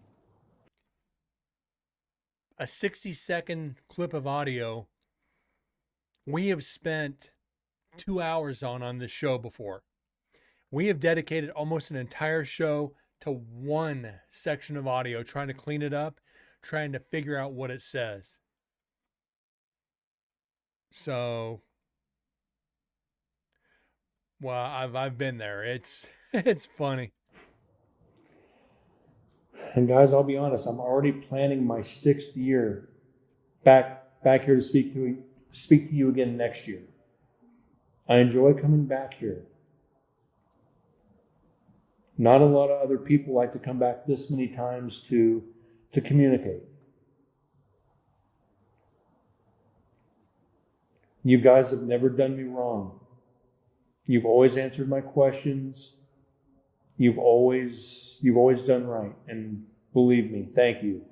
S1: a 60-second clip of audio we have spent 2 hours on this show before. We have dedicated almost an entire show to one section of audio, trying to clean it up, trying to figure out what it says. So, well, I've been there. It's funny.
S2: And guys, I'll be honest, I'm already planning my 6th year back here to speak to you again next year. I enjoy coming back here. Not a lot of other people like to come back this many times to communicate. You guys have never done me wrong. You've always answered my questions. You've always done right. And believe me, thank you.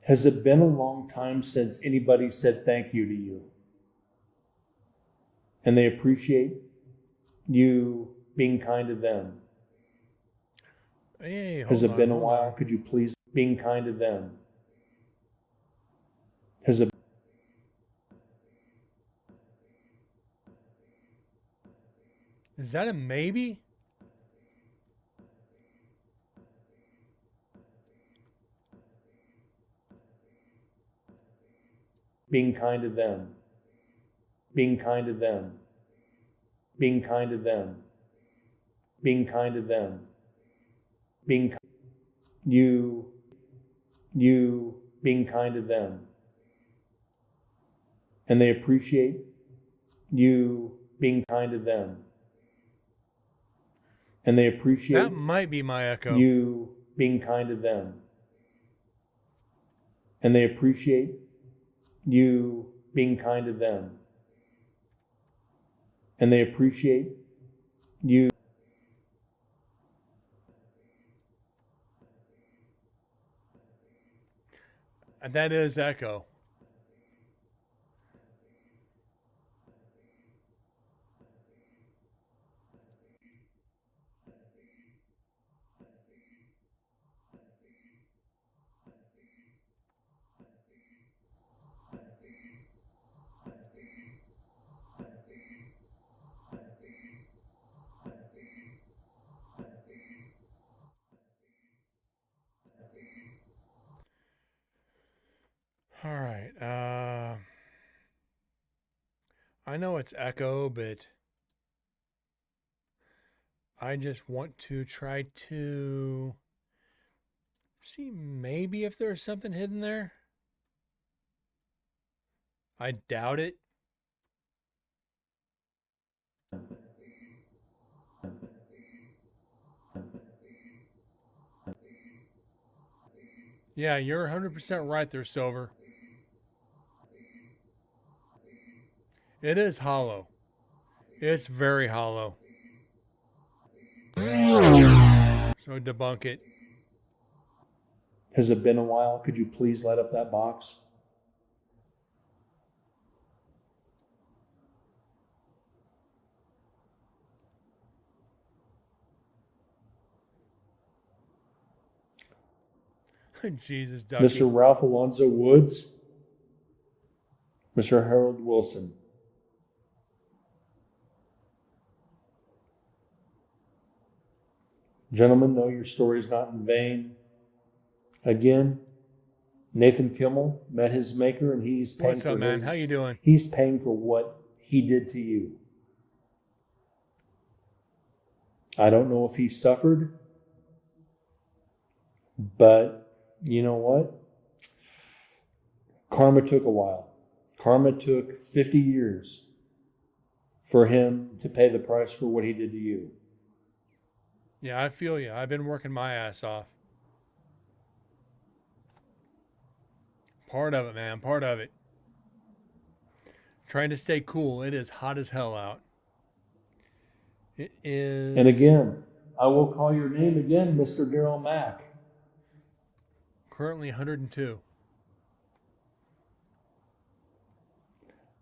S2: Has it been a long time since anybody said thank you to you? And they appreciate you being kind to them.
S1: Hey,
S2: Has it been a
S1: hold
S2: while?
S1: on.
S2: Could you please being kind to them? Has it
S1: Is that a maybe?
S2: being kind to them? Being kind to them. Being kind to them. Being kind to them. Being you being kind to them. And they appreciate you being kind to them. And they appreciate
S1: That might be my echo.
S2: you being kind to them. And they appreciate you being kind to them. And they appreciate you.
S1: That is echo. All right. I know it's echo, but I just want to try to see maybe if there's something hidden there. I doubt it. Yeah, you're 100% right there, Silver. It is hollow. It's very hollow. So debunk it.
S2: Has it been a while? Could you please light up that box?
S1: Jesus, Ducky.
S2: Mr. Ralph Alonzo Woods, Mr. Harold Wilson. Gentlemen, know your story is not in vain. Again, Nathan Kimmel met his maker, and he's paying
S1: What's
S2: for
S1: up, man?
S2: his,
S1: How you doing?
S2: He's paying for what he did to you. I don't know if he suffered, but you know what? Karma took a while. Karma took 50 years for him to pay the price for what he did to you.
S1: Yeah, I feel you. I've been working my ass off. Part of it, man. Part of it. Trying to stay cool. It is hot as hell out. It is.
S2: And again, I will call your name again, Mr. Daryl Mack.
S1: Currently 102.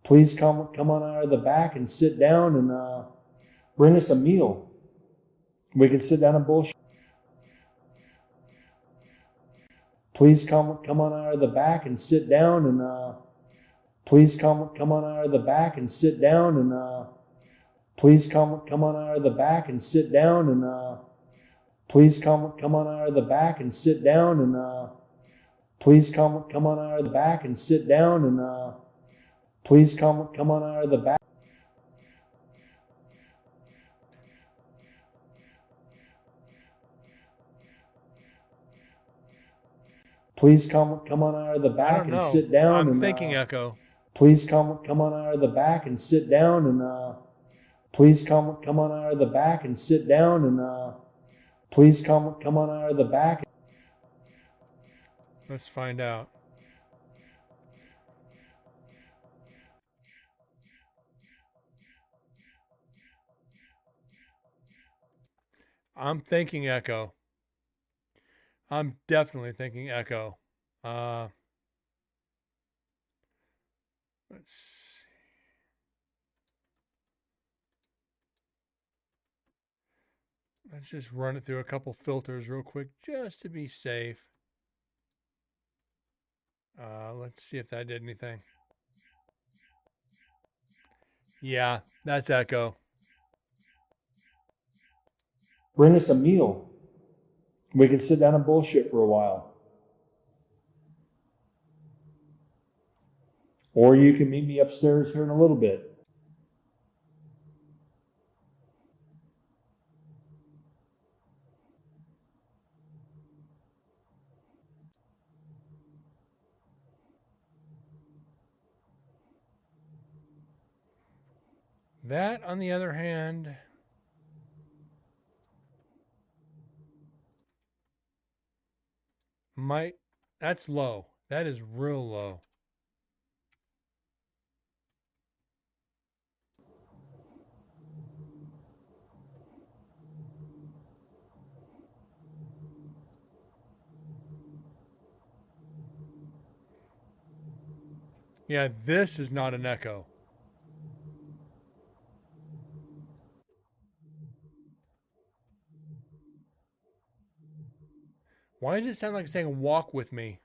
S2: Please come on out of the back and sit down and bring us a meal. We can sit down and bullshit. Please come on out of the back and sit down and please come on out of the back and sit down and please come on out of the back and sit down and please come on out of the back and sit down and please come on out of the back and sit down and please come on out of the back. Please come on out of the back and sit down.
S1: I'm thinking echo.
S2: Please come on out of the back and sit down and please come on out of the back and sit down and please come on out of the back.
S1: Let's find out. I'm thinking echo. I'm definitely thinking echo. Let's see. Let's just run it through a couple filters real quick just to be safe. Let's see if that did anything. Yeah, that's echo.
S2: Bring us a meal. We can sit down and bullshit for a while. Or you can meet me upstairs here in a little bit.
S1: That, on the other hand, that's low. That is real low. Yeah, this is not an echo. Why does it sound like it's saying walk with me?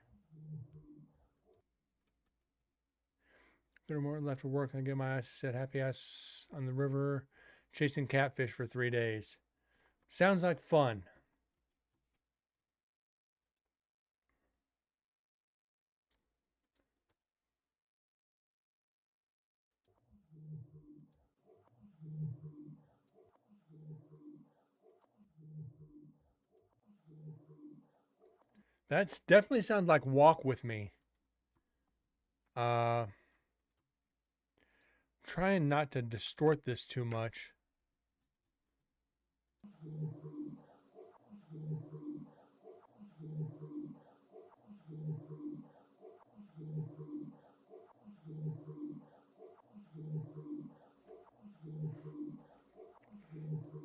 S1: There more left to work. I get my ass set happy ass on the river, chasing catfish for 3 days. Sounds like fun. That's definitely sounds like walk with me. Uh, trying not to distort this too much.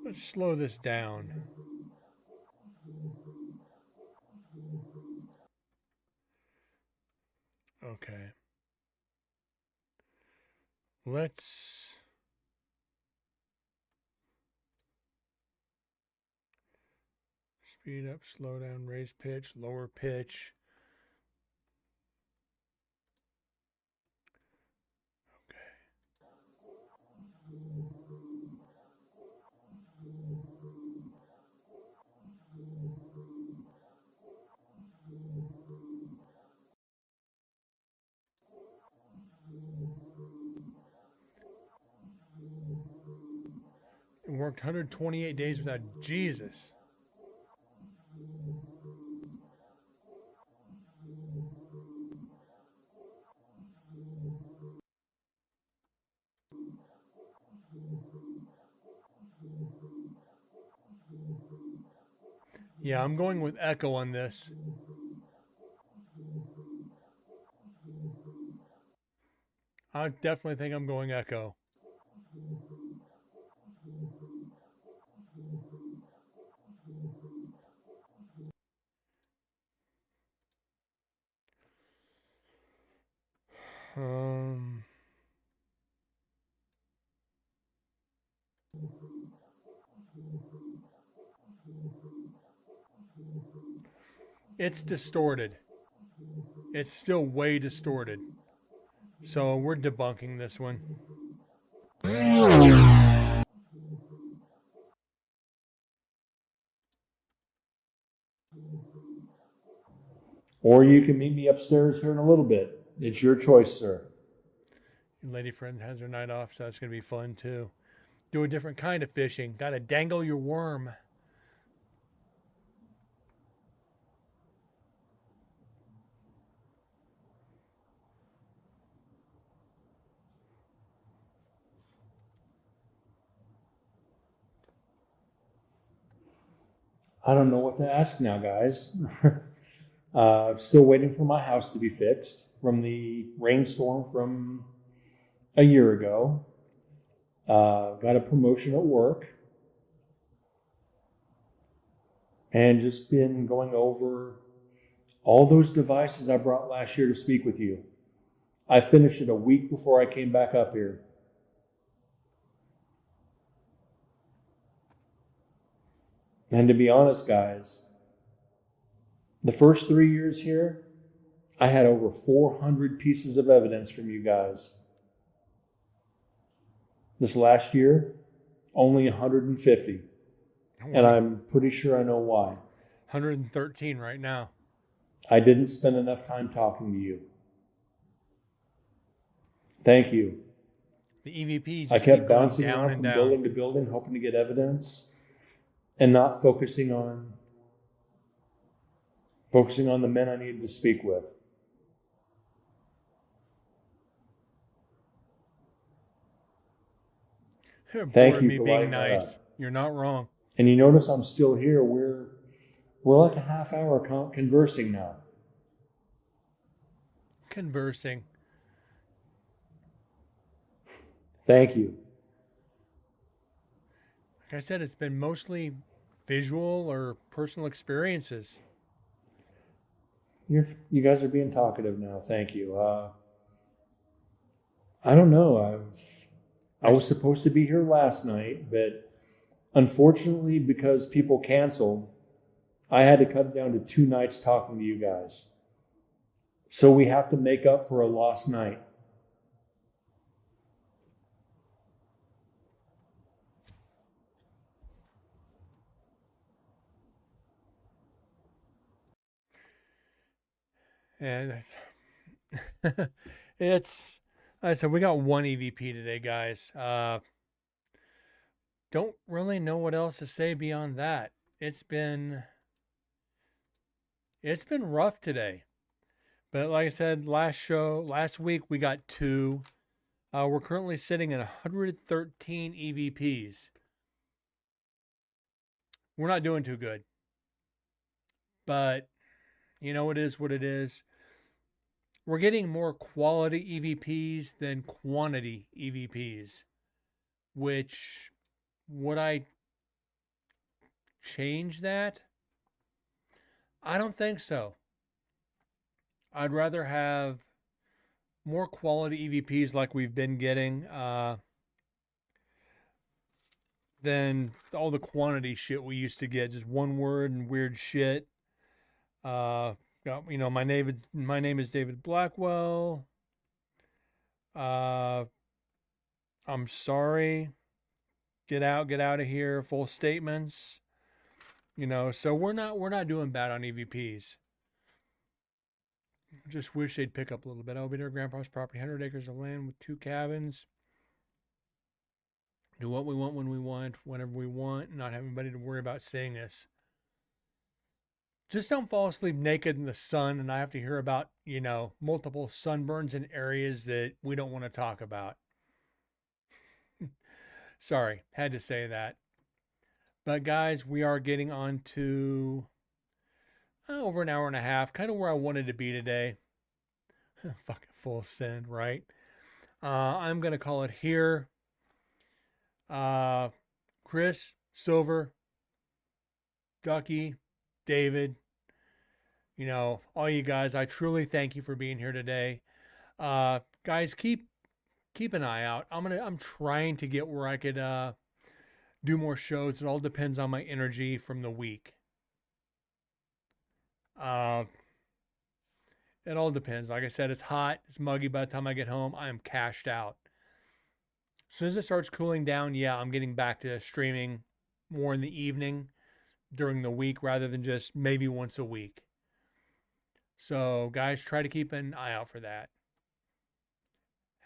S1: Let's slow this down. Okay. Let's speed up, slow down, raise pitch, lower pitch. It worked 128 days without Jesus. Yeah, I'm going with echo on this. I definitely think I'm going echo. Um, it's distorted. It's still way distorted. So we're debunking this one.
S2: Or you can meet me upstairs here in a little bit. It's your choice, sir.
S1: Your lady friend has her night off, so that's going to be fun too. Do a different kind of fishing. Got to dangle your worm.
S2: I don't know what to ask now, guys. Still waiting for my house to be fixed from the rainstorm from a year ago. Got a promotion at work. And just been going over all those devices I brought last year to speak with you. I finished it a week before I came back up here. And to be honest, guys, the first 3 years here, I had over 400 pieces of evidence from you guys. This last year, only 150. And I'm pretty sure I know why.
S1: 113 right now.
S2: I didn't spend enough time talking to you. Thank you.
S1: The EVP
S2: I
S1: just
S2: kept
S1: keep going
S2: bouncing
S1: down
S2: around
S1: and
S2: from
S1: down.
S2: building to building, hoping to get evidence, and not focusing on the men I needed to speak with.
S1: You're
S2: Thank
S1: bored of
S2: you
S1: me
S2: for
S1: being
S2: lighting that
S1: nice.
S2: up.
S1: You're not wrong.
S2: And you notice I'm still here. We're like a half hour conversing now.
S1: Conversing.
S2: Thank you.
S1: Like I said, it's been mostly visual or personal experiences.
S2: You guys are being talkative now. Thank you. I don't know. I was supposed to be here last night, but unfortunately, because people canceled, I had to cut it down to 2 nights talking to you guys. So we have to make up for a lost night.
S1: And it's, like I said, we got one EVP today, guys. Don't really know what else to say beyond that. It's been rough today. But like I said, last week we got two. We're currently sitting at 113 EVPs. We're not doing too good. But it is what it is. We're getting more quality EVPs than quantity EVPs, which would I change that? I don't think so. I'd rather have more quality EVPs like we've been getting than all the quantity shit we used to get. Just one word and weird shit. My name is David Blackwell. I'm sorry. Get out of here. Full statements. So we're not doing bad on EVPs. Just wish they'd pick up a little bit. I'll be near Grandpa's property, 100 acres of land with 2 cabins. Do what we want when we want, whenever we want, not have anybody to worry about seeing us. Just don't fall asleep naked in the sun and I have to hear about, multiple sunburns in areas that we don't want to talk about. Sorry, had to say that. But guys, we are getting on to over an hour and a half, kind of where I wanted to be today. Fucking full send, right? I'm going to call it here. Chris, Silver, Ducky, David, all you guys, I truly thank you for being here today. Guys, keep an eye out. I'm trying to get where I could do more shows. It all depends on my energy from the week. It all depends. Like I said, it's hot, it's muggy. By the time I get home, I am cashed out. As soon as it starts cooling down, yeah, I'm getting back to streaming more in the evening during the week rather than just maybe once a week. So, guys, try to keep an eye out for that.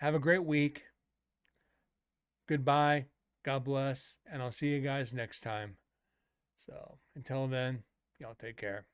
S1: Have a great week. Goodbye. God bless. And I'll see you guys next time. So, until then, y'all take care.